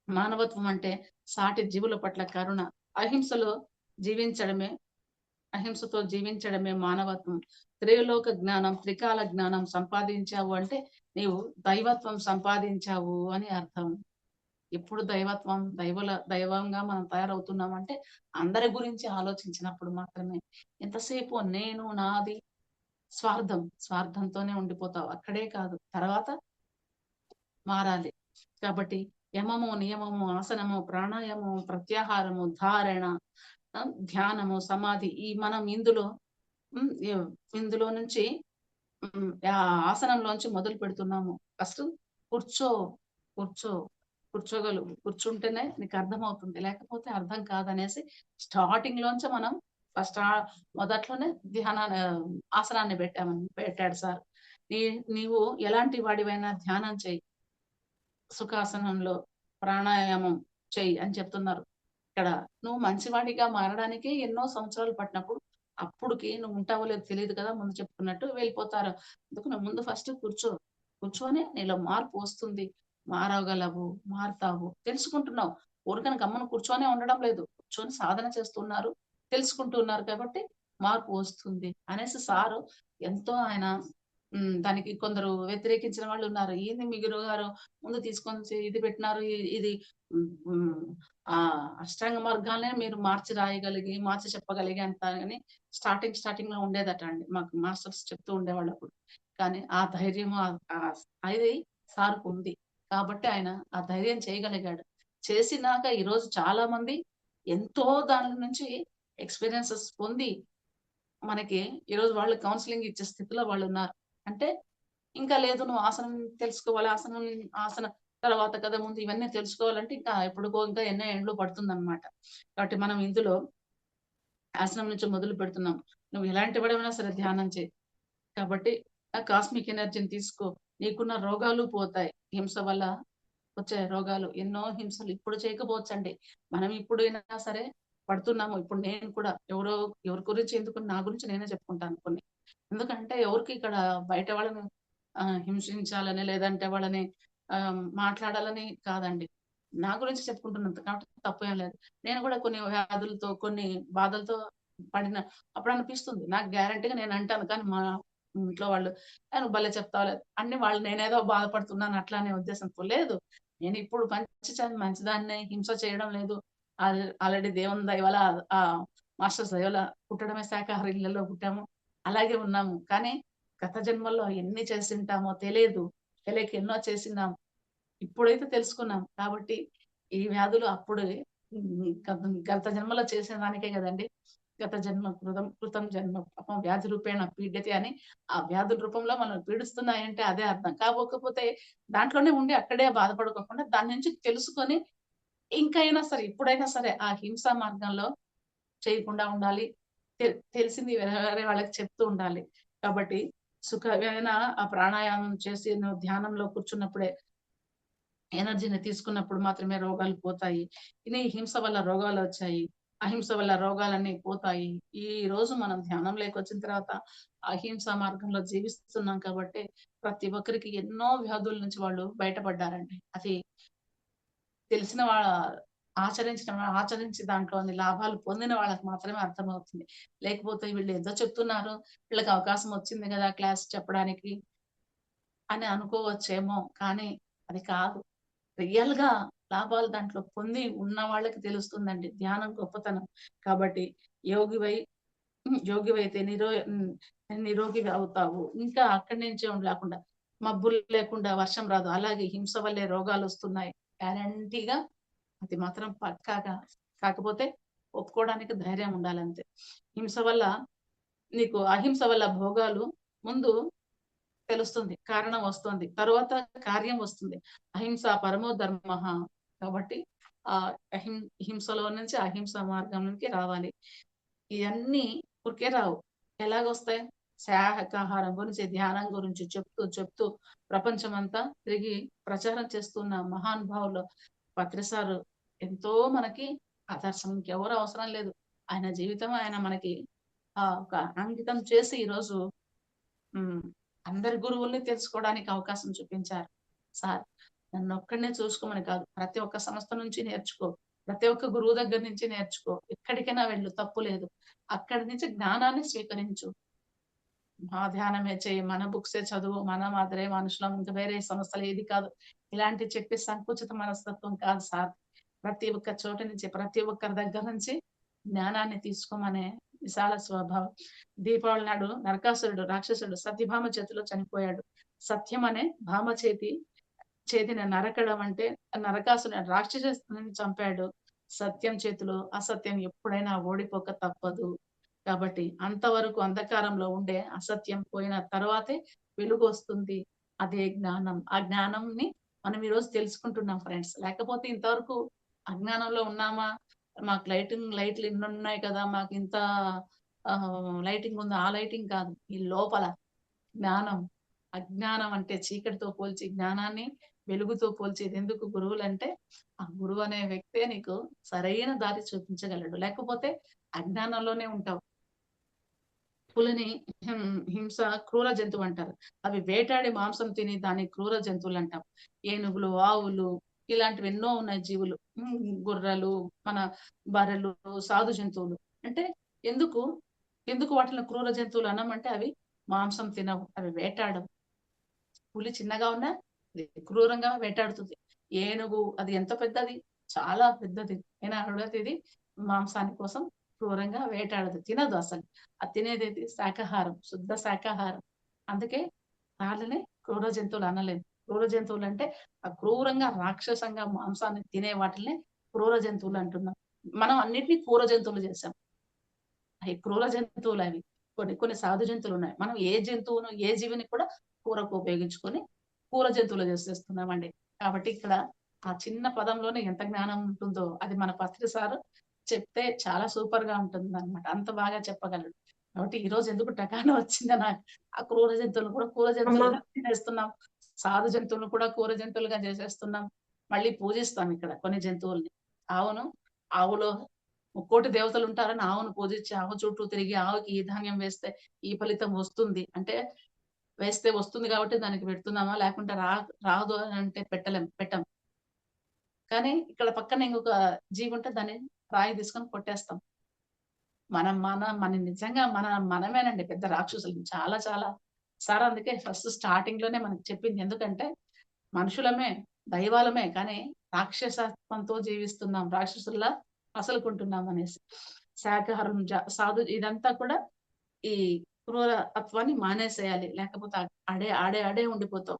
[SPEAKER 1] మానవత్వం అంటే సాటి జీవుల పట్ల కరుణ. అహింసలో జీవించడమే అహింసతో జీవించడమే మానవత్వం. త్రిలోక జ్ఞానం, త్రికాల జ్ఞానం సంపాదించావు అంటే నీవు దైవత్వం సంపాదించావు అని అర్థం. ఎప్పుడు దైవంగా మనం తయారవుతున్నామంటే అందరి గురించి ఆలోచించినప్పుడు మాత్రమే. ఎంతసేపు నేను, నాది, స్వార్థంతోనే ఉండిపోతావు. అక్కడే కాదు తర్వాత మారాలి. కాబట్టి యమము, నియమము, ఆసనము, ప్రాణాయామము, ప్రత్యాహారము, ధారణ, ధ్యానము, సమాధి మనం ఇందులో ఇందులో నుంచి ఆసనంలోంచి మొదలు పెడుతున్నాము. ఫస్ట్ కూర్చో, కూర్చో, కూర్చుంటేనే నీకు అర్థమవుతుంది. లేకపోతే అర్థం కాదనేసి స్టార్టింగ్ లోంచే మనం ఫస్ట్ మొదట్లోనే ఆసనాన్ని పెట్టాడు సార్. నీవు ఎలాంటి వాడివైనా ధ్యానం చెయ్యి. సుఖాసనంలో ప్రాణాయామం చెయ్యి అని చెప్తున్నారు. ఇక్కడ నువ్వు మంచివాడిగా మారడానికి ఎన్నో సంవత్సరాలు పట్టినప్పుడు, అప్పుడుకి నువ్వు ఉంటావో లేదో తెలీదు కదా! ముందు చెప్పుకున్నట్టు వెళ్ళిపోతారు. అందుకు నువ్వు ముందు ఫస్ట్ కూర్చో. కూర్చొని నీలో మార్పు వస్తుంది. మారగలవు, మారతావు. తెలుసుకుంటున్నావు. ఊరికనే గమ్మున కూర్చొనే ఉండడం లేదు. కూర్చొని సాధన చేస్తున్నారు. తెలుసుకుంటున్నారు కాబట్టి మార్పు వస్తుంది అనేసి సారు ఎంతో ఆయన దానికి కొందరు వ్యతిరేకించిన వాళ్ళున్నారు. ఏంది మీ గురువుగారు ముందు తీసుకొచ్చి ఇది పెట్టినారు. ఇది హ్మ్. హ్మ్. అష్టాంగ మార్గాలనే మీరు మార్చి చెప్పగలిగేంత అని స్టార్టింగ్‌లో ఉండేదట అండి. మాకు మాస్టర్స్ చెప్తూ ఉండేవాళ్ళప్పుడు. కానీ ఆ ధైర్యము అది సార్‌కుంది. కాబట్టి ఆయన ఆ ధైర్యం చేయగలిగాడు. చేసినాక ఈరోజు చాలా మంది ఎంతో దాని నుంచి ఎక్స్‌పీరియన్సెస్ పొంది మనకి ఈరోజు వాళ్ళు కౌన్సెలింగ్ ఇచ్చే స్థితిలో వాళ్ళున్నారు. అంటే ఇంకా లేదు నువ్వు ఆసనం తెలుసుకోవాలి. ఆసన తర్వాత కదా! ముందు ఇవన్నీ తెలుసుకోవాలంటే ఇంకా ఎప్పటికో ఇంకా ఎన్నో ఏండ్లు పడుతుందనమాట. కాబట్టి మనం ఇందులో ఆసనం నుంచి మొదలు పెడుతున్నాం. నువ్వు ఎలాంటి వాడివైనా సరే ధ్యానం చెయి. కాబట్టి ఆ కాస్మిక్ ఎనర్జీని తీసుకో. నీకున్న రోగాలు పోతాయి. హింస వల్ల వచ్చే రోగాలు ఎన్నో హింసలు ఇప్పుడు చేయకపోవచ్చండి. మనం ఇప్పుడైనా సరే పడుతున్నాము. ఇప్పుడు నేను కూడా ఎవరి గురించి ఎందుకు నా గురించి నేనే చెప్పుకుంటాను కొన్ని. ఎందుకంటే ఎవరికి ఇక్కడ బయట వాళ్ళని హింసించాలని లేదంటే వాళ్ళని మాట్లాడాలని కాదండి. నా గురించి చెప్పుకుంటున్నాను కాబట్టి తప్పేం లేదు. నేను కూడా కొన్ని వ్యాధులతో, కొన్ని బాధలతో పడిన అప్పుడు అనిపిస్తుంది. నాకు గ్యారంటీగా నేను అంటాను. కానీ మా ఇంట్లో వాళ్ళు నువ్వు భలే చెప్తావులే అన్ని వాళ్ళు నేనేదో బాధపడుతున్నాను అట్లా అనే ఉద్దేశంతో లేదు. నేనిప్పుడు మంచిదాన్నే హింస చేయడం లేదు. ఆల్రెడీ దేవుని దయ వల్ల మాస్టర్స్ దయ వల్ల పుట్టడమే శాకాహార ఇళ్ళలో పుట్టాము. అలాగే ఉన్నాము. కానీ గత జన్మల్లో ఎన్ని చేసుంటామో తెలీదు. తెలియక ఎన్నో చేసున్నాం. ఇప్పుడైతే తెలుసుకున్నాం. కాబట్టి ఈ వ్యాధులు అప్పుడే గత గత జన్మలో చేసిన దానికే గదండీ! గత జన్మ కృతం జన్మ పాపం వ్యాధి రూపేణ పీడ్యతే అని ఆ వ్యాధుల రూపంలో మనల్ని పీడిస్తున్నాయంటే అదే అర్థం. కాకపోతే దాంట్లోనే ఉండి అక్కడే బాధపడుకోకుండా దాని నుంచి తెలుసుకొని ఇంకైనా సరే ఇప్పుడైనా సరే ఆ హింసా మార్గంలో చేయకుండా ఉండాలి. తె తెలిసింది వేరే వేరే వాళ్ళకి చెప్తూ ఉండాలి. కాబట్టి సుఖమైన ఆ ప్రాణాయామం చేసి నువ్వు ధ్యానంలో కూర్చున్నప్పుడే ఎనర్జీని తీసుకున్నప్పుడు మాత్రమే రోగాలు పోతాయి. ఇది హింస వల్ల రోగాలొచ్చాయి. అహింస వల్ల రోగాలన్నీ పోతాయి. ఈ రోజు మనం ధ్యానంలోకొచ్చిన తర్వాత అహింసా మార్గంలో జీవిస్తున్నాం కాబట్టి ప్రతి ఒక్కరికి ఎన్నో వ్యాధుల నుంచి వాళ్ళు బయటపడ్డారండి. అది తెలిసిన ఆచరించి దాంట్లోని లాభాలు పొందిన వాళ్ళకి మాత్రమే అర్థమవుతుంది. లేకపోతే వీళ్ళేదో చెప్తున్నారు. వీళ్ళకి అవకాశం వచ్చింది గదా! క్లాస్ చెప్పడానికి అని అనుకోవచ్చేమో. కానీ అది కాదు. రియల్‌గా లాభాలు దాంట్లో పొంది ఉన్న వాళ్ళకి తెలుస్తుందండి ధ్యానం గొప్పతనం. కాబట్టి యోగివై యోగివైతే నిరోగివి అవుతావు. ఇంకా అక్కడి నుంచే లేకుండా మబ్బులు లేకుండా వర్షం రాదు. అలాగే హింస వల్లే రోగాలొస్తున్నాయి. గ్యారంటీగా అది మాత్రం పక్కాగా. కాకపోతే ఒప్పుకోవడానికి ధైర్యం ఉండాలంతే. హింస వల్ల నీకు అహింస వల్ల భోగాలు ముందు తెలుస్తుంది. కారణం వస్తుంది. తరువాత కార్యం వస్తుంది. అహింస పరమో ధర్మః. కాబట్టి ఆహ్, అహిం హింసలో నుంచి అహింస మార్గంలోకి రావాలి. ఇయన్నీ ఊరికే రావు. ఎలాగొస్తాయి? శాకాహారం గురించి, ధ్యానం గురించి చెప్తూ ప్రపంచమంతా తిరిగి ప్రచారం చేస్తున్న మహానుభావులు పత్రిసారు ఎంతో మనకి ఆదర్శం. ఇంకెవరు అవసరం లేదు. ఆయన జీవితం ఆయన మనకి ఒక అంకితం చేసి ఈరోజు హ్మ్. అందరి గురువుల్ని తెలుసుకోవడానికి అవకాశం చూపించారు. సార్ నన్నొక్కడినే చూసుకోమని కాదు. ప్రతి ఒక్క సంస్థ నుంచి నేర్చుకో. ప్రతి ఒక్క గురువు దగ్గర నుంచి నేర్చుకో. ఎక్కడికైనా వెళ్ళు తప్పు లేదు. అక్కడి నుంచి జ్ఞానాన్ని స్వీకరించు. మా ధ్యానమే చెయ్యి. మన బుక్సే చదువు. మన మాదిరే మనుషులం. ఇంక వేరే సంస్థలు ఏది కాదు. ఇలాంటివి చెప్పే సంకుచిత మనస్తత్వం కాదు సార్. ప్రతి ఒక్క చోట నుంచి, ప్రతి ఒక్కరి దగ్గర నుంచి జ్ఞానాన్ని తీసుకోమనే విశాల స్వభావం. దీపావళి నాడు నరకాసురుడు, రాక్షసుడు సత్యభామ చేతిలో చనిపోయాడు. సత్యం అనే భామ చేతిని నరకడం అంటే నరకాసురుడు రాక్షసుడిని చంపాడు. సత్యం చేతిలో అసత్యం ఎప్పుడైనా ఓడిపోక తప్పదు. కాబట్టి అంతవరకు అంధకారంలో ఉండే అసత్యం పోయిన తర్వాతే వెలుగొస్తుంది. అదే జ్ఞానం. ఆ జ్ఞానంని మనం ఈరోజు తెలుసుకుంటున్నాం ఫ్రెండ్స్. లేకపోతే ఇంతవరకు అజ్ఞానంలో ఉన్నామా? మాకు లైట్లు ఇన్నున్నాయి కదా! మాకింత లైటింగ్ ఉంది. ఆ లైటింగ్ కాదు. ఈ లోపల జ్ఞానం. అజ్ఞానం అంటే చీకటితో పోల్చి జ్ఞానాన్ని వెలుగుతో పోల్చేదెందుకు గురువులంటే, ఆ గురువు అనే వ్యక్తే నీకు సరైన దారి చూపించగలడు. లేకపోతే అజ్ఞానంలోనే ఉంటావు. పులిని హింస క్రూర జంతువంటారు. అవి వేటాడి మాంసం తిని దాన్ని క్రూర జంతువులంటాం. ఏనుగులు, ఆవులు ఇలాంటివి ఎన్నో ఉన్నాయి జీవులు. గుర్రాలు, మన బర్రెలు, సాధు జంతువులు. అంటే ఎందుకు, ఎందుకు వాటిని క్రూర జంతువులు అనమంటే అవి మాంసం తినవు, అవి వేటాడవు. పులి చిన్నగా ఉన్నా అది క్రూరంగా వేటాడుతుంది. ఏనుగు అది ఎంత పెద్దది, చాలా పెద్దది అయినా కూడా ఇది మాంసాని కోసం క్రూరంగా వేటాడదు, తినదు అసలు. అది తినేదేది శాకాహారం, శుద్ధ శాకాహారం. అందుకే వాళ్ళని క్రూర జంతువులు అనలేదు. క్రూర జంతువులు అంటే ఆ క్రూరంగా రాక్షసంగా మాంసాన్ని తినే వాటిల్ని క్రూర జంతువులు అంటున్నాం. మనం అన్నిటిని క్రూర జంతువులు చేసాం. అవి క్రూర జంతువులవి. కొన్ని కొన్ని సాధు జంతువులున్నాయి. మనం ఏ జంతువును, ఏ జీవిని కూడా కూరకు ఉపయోగించుకొని క్రూర జంతువులు చేసేస్తున్నామండి. కాబట్టి ఇక్కడ ఆ చిన్న పదంలోనే ఎంత జ్ఞానం ఉంటుందో అది మన పత్రి సారు చెప్తే చాలా సూపర్‌గా ఉంటుందనమాట. అంత బాగా చెప్పగలడు. కాబట్టి ఈరోజు ఎందుకు టకాన వచ్చిందో నాకు. ఆ క్రూర జంతువులను కూడా క్రూర
[SPEAKER 2] అమ్మ.
[SPEAKER 1] జంతువులుగా తినేస్తున్నాం. సాధు జంతువులను కూడా క్రూర జంతువులుగా చేసేస్తున్నాం. మళ్ళీ పూజిస్తాం ఇక్కడ కొన్ని జంతువుల్ని. ఆవును, ఆవులో ముక్కోటి దేవతలుంటారని ఆవును పూజించి, ఆవు చుట్టూ తిరిగి ఆవుకి ఈ ధాన్యం వేస్తే ఈ ఫలితం వస్తుంది. అంటే వేస్తే వస్తుంది కాబట్టి దానికి పెడుతున్నామా? లేకుంటే రాదు అనంటే పెట్టం. కానీ ఇక్కడ పక్కన ఇంకొక జీవుంటే దాన్ని రాయి తీసుకొని కొట్టేస్తాం. మనం నిజంగా మనమేనండి పెద్ద రాక్షసులం. చాలా చాలా సార్ అందుకే ఫస్ట్ స్టార్టింగ్‌లోనే మనకు చెప్పింది. ఎందుకంటే మనుషులమే, దైవాలమే కానీ రాక్షసత్వంతో జీవిస్తున్నాం. రాక్షసుల్లా మసలుకుంటున్నాం అనేసి. శాకాహారం సాధు ఇదంతా కూడా ఈ క్రూరత్వాన్ని మానేసేయాలి. లేకపోతే ఆడే ఉండిపోతాం.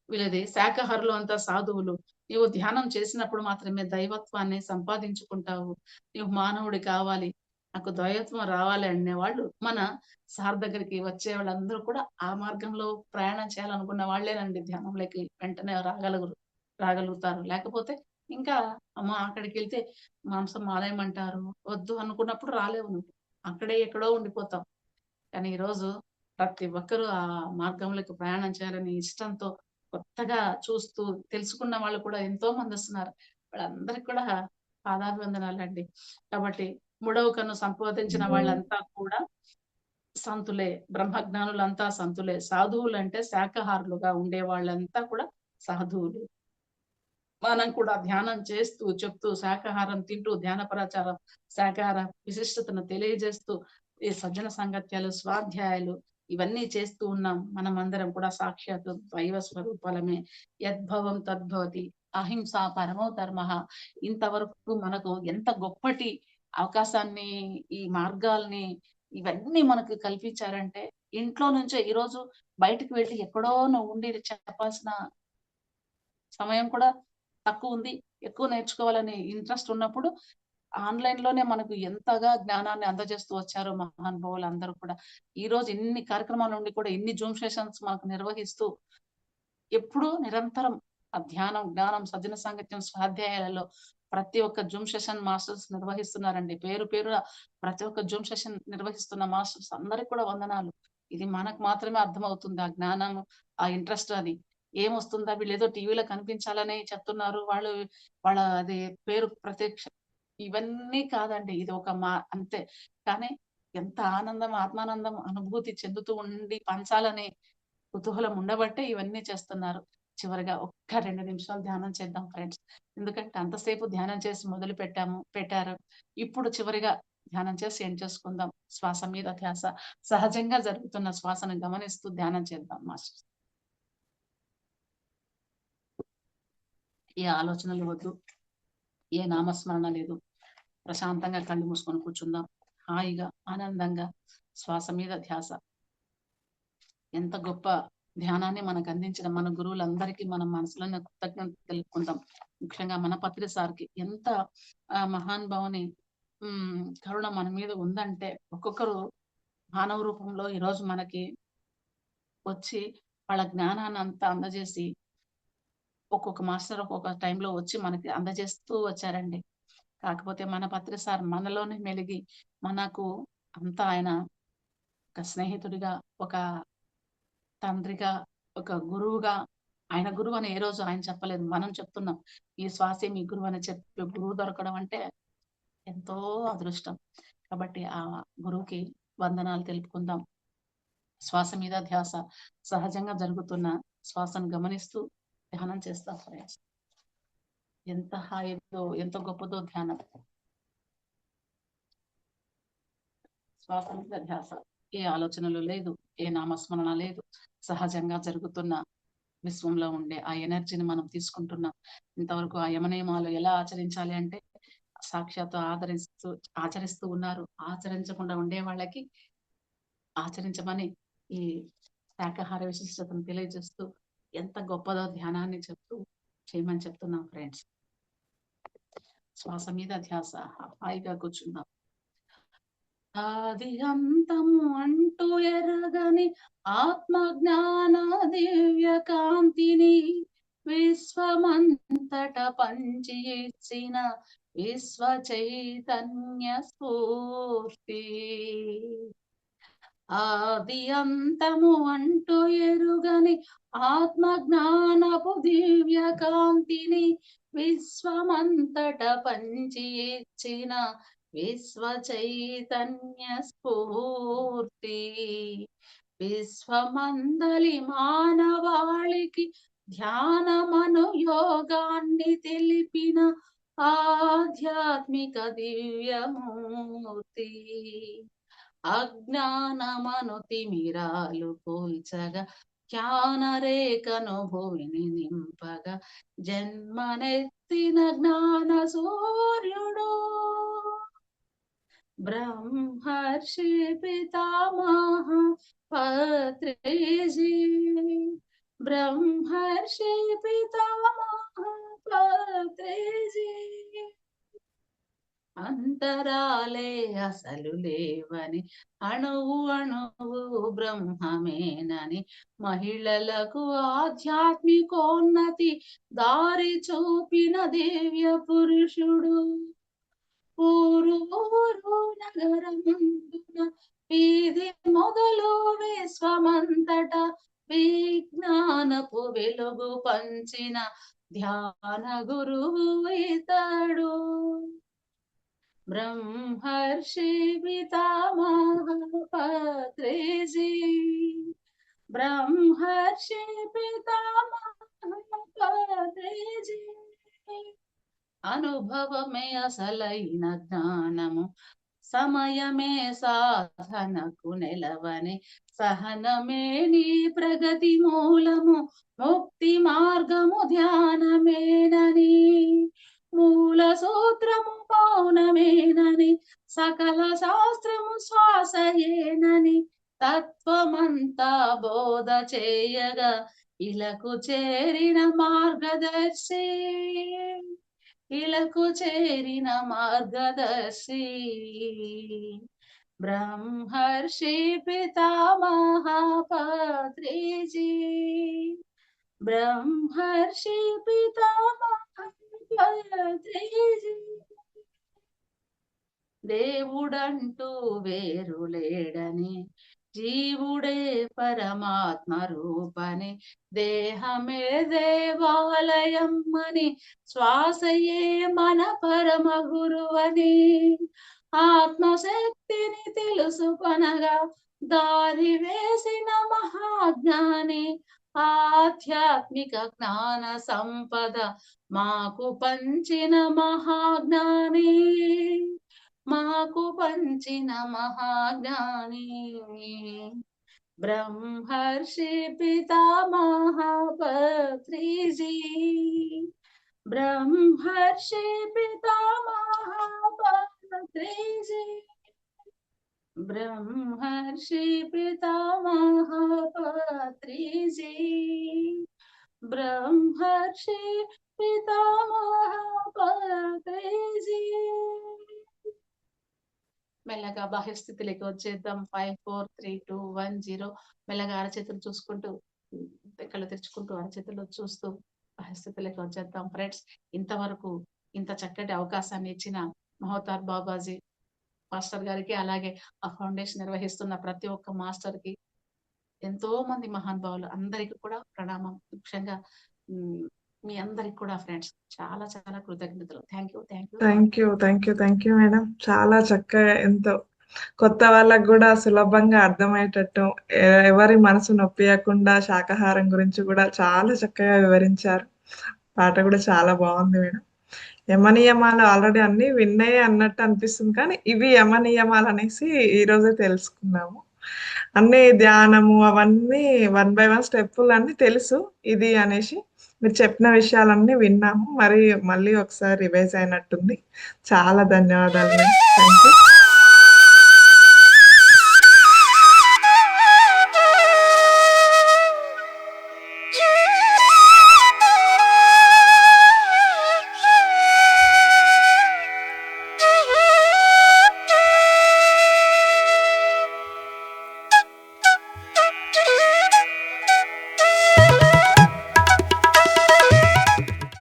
[SPEAKER 1] వీళ్ళది శాకాహారులు అంతా సాధువులు. నీవు ధ్యానం చేసినప్పుడు మాత్రమే దైవత్వాన్ని సంపాదించుకుంటావు. నీవు మానవుడి కావాలి. నాకు దైవత్వం రావాలి అనేవాళ్ళు మన సార్ దగ్గరికి వచ్చే వాళ్ళందరూ కూడా ఆ మార్గంలో ప్రయాణం చేయాలనుకున్న వాళ్ళేనండి ధ్యానంలోకి వెంటనే రాగలుగుతారు. లేకపోతే ఇంకా అమ్మో! అక్కడికెళ్తే మాంసం మానేయమంటారు. వద్దు అనుకున్నప్పుడు రాలేవు నువ్వు. అక్కడే ఎక్కడో ఉండిపోతావు. కానీ ఈరోజు ప్రతి ఒక్కరు ఆ మార్గంలోకి ప్రయాణం చేయాలని ఇష్టంతో కొత్తగా చూస్తూ తెలుసుకున్న వాళ్ళు కూడా ఎంతో మందొస్తున్నారు. వాళ్ళందరికి కూడా పాదాభివందనాలండి. కాబట్టి మూడవ కన్ను సంపాదించిన వాళ్ళంతా కూడా సంతులే. బ్రహ్మజ్ఞానులంతా సంతులే. సాధువులంటే శాకాహారులుగా ఉండే వాళ్ళంతా కూడా సాధువులు. మనం కూడా ధ్యానం చేస్తూ, చెప్తూ, శాకాహారం తింటూ, ధ్యానపరాచారం, శాకాహార విశిష్టతను తెలియజేస్తూ, ఈ సజ్జన సాంగత్యాలు, స్వాధ్యాయాలు ఇవన్నీ చేస్తూ ఉన్నాం. మనమందరం కూడా సాక్షాత్తు దైవ స్వరూపాలమే. యద్భవం తద్భవతి. అహింసా పరమో ధర్మః. ఇంతవరకు మనకు ఎంత గొప్పటి అవకాశాన్ని, ఈ మార్గాల్ని ఇవన్నీ మనకు కల్పించారంటే, ఇంట్లో నుంచే ఈరోజు బయటికి వెళ్లి ఎక్కడో ఉండి చెప్పాల్సిన సమయం కూడా తక్కువుంది. ఎక్కువ నేర్చుకోవాలని ఇంట్రెస్ట్ ఉన్నప్పుడు ఆన్‌లైన్‌లోనే మనకు ఎంతగా జ్ఞానాన్ని అందజేస్తూ వచ్చారో మహానుభావులందరూ కూడా. ఈరోజు ఇన్ని కార్యక్రమాల నుండి కూడా ఇన్ని జూమ్ సెషన్స్ మనకు నిర్వహిస్తూ ఎప్పుడూ నిరంతరం ఆ ధ్యానం, జ్ఞానం, సజ్జన సాంగత్యం, స్వాధ్యాయాలలో ప్రతి ఒక్క జూమ్ సెషన్ మాస్టర్స్ నిర్వహిస్తున్నారండి. పేరు పేరున ప్రతి ఒక్క జూమ్ సెషన్ నిర్వహిస్తున్న మాస్టర్స్ అందరికి కూడా వందనాలు. ఇది మనకు మాత్రమే అర్థమవుతుంది. ఆ జ్ఞానం, ఆ ఇంట్రెస్ట్ అది. ఏమొస్తుందా వీళ్ళేదో టీవీలో కనిపించాలని చెప్తున్నారు. వాళ్ళ అది పేరు ప్రత్యక్ష ఇవన్నీ కాదండి. ఇది ఒక అంతే. కానీ ఎంత ఆనందం, ఆత్మానందం అనుభూతి చెందుతూ ఉండి పంచాలని కుతూహలం ఉండబట్టే ఇవన్నీ చేస్తున్నారు. చివరగా ఒక్క 2 నిమిషాలు ధ్యానం చేద్దాం ఫ్రెండ్స్. ఎందుకంటే అంతసేపు ధ్యానం చేసి పెట్టారు. ఇప్పుడు చివరిగా ధ్యానం చేసి ఎండ్ చేసుకుందాం. శ్వాస మీద ధ్యాస. సహజంగా జరుగుతున్న శ్వాసను గమనిస్తూ ధ్యానం చేద్దాం మాస్టర్స్. ఏ ఆలోచనలు వద్దు. ఏ నామస్మరణ లేదు. ప్రశాంతంగా కళ్ళు మూసుకొని కూర్చుందాం. హాయిగా, ఆనందంగా శ్వాస మీద ధ్యాస. ఎంత గొప్ప ధ్యానాన్ని మనకందించిన మన గురువులందరికీ మనం మనసులోనే కృతజ్ఞతలు తెలుపుకుందాం. ముఖ్యంగా మన పత్రి సార్‌కి ఎంత మహానుభావుని కరుణ మన మీద ఉందంటే ఒక్కొక్కరు మానవ రూపంలో ఈరోజు మనకి వచ్చి వాళ్ళ జ్ఞానాన్నంతా అందజేసి ఒక్కొక్క మాస్టర్ ఒక్కొక్క టైంలో వచ్చి మనకి అందజేస్తూ వచ్చారండి. కాకపోతే మన పత్రి సార్ మనలోనే మెలిగి మనకు అంతా ఆయన ఒక స్నేహితుడిగా, ఒక తండ్రిగా, ఒక గురువుగా ఆయన గురువని ఏ రోజు ఆయన చెప్పలేదు. మనం చెప్తున్నాం. ఈ శ్వాసే మీ గురువని చెప్పే గురువు దొరకడం అంటే ఎంతో అదృష్టం. కాబట్టి ఆ గురువుకి వందనాలు తెలుపుకుందాం. శ్వాస మీద ధ్యాస సహజంగా జరుగుతున్న శ్వాసను గమనిస్తూ ధ్యానం చేస్తాం ఫ్రెండ్స్. ఎంత హాయిదో, ఎంత గొప్పదో ధ్యానం. శ్వాస మీద ధ్యాస. ఏ ఆలోచనలు లేదు, ఏ నామస్మరణ లేదు. సహజంగా జరుగుతున్న విశ్వంలో ఉండే ఆ ఎనర్జీని మనం తీసుకుంటున్నాం. ఇంతవరకు ఆ యమనియమాలు ఎలా ఆచరించాలి అంటే సాక్షాత్తు ఆచరిస్తూ ఉన్నారు. ఆచరించకుండా ఉండే వాళ్ళకి ఆచరించమని ఈ శాకాహార విశిష్టతను తెలియజేస్తూ ఎంత గొప్పదో ధ్యానాన్ని చెప్తూ చేయమని చెప్తున్నాం ఫ్రెండ్స్. శ్వాస మీద ధ్యాస. హాయిగా కూర్చుందాం. ఆది అంతము అంటూ ఎరగని ఆత్మ జ్ఞాన దివ్య కాంతిని విశ్వమంతట పంచి ఇచ్చిన విశ్వ చైతన్య స్ఫూర్తి. ఆది అంతము అంటూ ఎరుగని ఆత్మ జ్ఞానపు దివ్య కాంతిని విశ్వమంతట పంచి ఇచ్చిన విశ్వ చైతన్య స్ఫూర్తి. విశ్వమందలి మానవాళికి ధ్యానమను యోగాన్ని తెలిపిన ఆధ్యాత్మిక దివ్యమూర్తి. అజ్ఞానమను తిమిరాలు కూల్చగా జ్ఞానరేఖను భూమిని నింపగా జన్మనెత్తిన జ్ఞాన సూర్యుడు బ్రహ్మర్షి పితామహ పత్రిజీ. బ్రహ్మర్షి పితామహ పత్రిజీ. అంతరాలే అసలు లేవని అణువు అణువు బ్రహ్మమేనని మహిళలకు ఆధ్యాత్మికోన్నతి దారి చూపిన దివ్య పురుషుడు. ఊరు ఊరు నగరమందున వీధి మొదలు విశ్వమంతట విజ్ఞానపు వెలుగు పంచిన ధ్యాన గురువు ఇతడు. బ్రహ్మర్షి పితామహ పత్రిజీ. బ్రహ్మర్షి పితామహ పత్రిజీ. అనుభవమే అసలైన జ్ఞానము, సమయమే సాధనకు నెలవని, సహనమే నీ ప్రగతి మూలము, ముక్తి మార్గము ధ్యానమేనని, మూల సూత్రము మౌనమేనని, సకల శాస్త్రము శ్వాసయేనని, తత్వమంతా బోధ చేయగా ఇలకు చేరిన మార్గదర్శి. ఇలకు చేరిన మార్గదర్శి. బ్రహ్మర్షి పితామహ పత్రిజీ. బ్రహ్మర్షి పితామహ పత్రిజీ. దేవుడంటూ వేరు లేడని, జీవుడే పరమాత్మ రూపని, దేహమే దేవాలయం అని, శ్వాసయే మన పరమ గురువని, ఆత్మశక్తిని తెలుసుకొనగా దారి వేసిన మహాజ్ఞాని, ఆధ్యాత్మిక జ్ఞాన సంపద మాకు పంచిన మహాజ్ఞాని, మాకు పంచిన మహాజ్ఞాని. బ్రహ్మర్షి పితామహ పత్రిజీ. బ్రహ్మర్షి పితామహ పత్రిజీ. బ్రహ్మర్షి పితామహ పత్రిజీ. బ్రహ్మర్షి పితామహ పత్రిజీ. మెల్లగా బాహ్య స్థితిలోకి వచ్చేద్దాం. 5 4 3 2 1 0. మెల్లగా అరచేతులు చూసుకుంటూ కళ్ళు తెరుచుకుంటూ అరచేతులు చూస్తూ బాహ్య స్థితిలోకి వచ్చేద్దాం ఫ్రెండ్స్. ఇంతవరకు ఇంత చక్కటి అవకాశాన్ని ఇచ్చిన మహోతార్ బాబాజీ మాస్టర్ గారికి, అలాగే ఆ ఫౌండేషన్ నిర్వహిస్తున్న ప్రతి ఒక్క మాస్టర్ కి, ఎంతో మంది మహానుభావులు అందరికీ కూడా ప్రణామం. ముఖ్యంగా మీ అందరికి కూడా ఫ్రెండ్స్ చాలా చాలా కృతజ్ఞతలు. Thank you.
[SPEAKER 2] Thank you madam. చాలా చక్కగా ఎంతో కొత్త వాళ్ళకు కూడా సులభంగా అర్థమయ్యేటట్టు, ఎవరి మనసు నొప్పియకుండా శాకాహారం గురించి కూడా చాలా చక్కగా వివరించారు. పాట కూడా చాలా బాగుంది మేడం. యమనియమాలు ఆల్రెడీ అన్ని విన్నాయే అన్నట్టు అనిపిస్తుంది, కానీ ఇవి యమనియమాలు అనేసి ఈరోజే తెలుసుకున్నాము. అన్నీ ధ్యానము అవన్నీ 1 బై 1 స్టెప్పులన్నీ తెలుసు ఇది అనేసి. మీరు చెప్పిన విషయాలన్నీ విన్నాము. మరి మళ్ళీ ఒకసారి రివైజ్ అయినట్టుంది. చాలా ధన్యవాదాలు మ్యామ్. Thank you.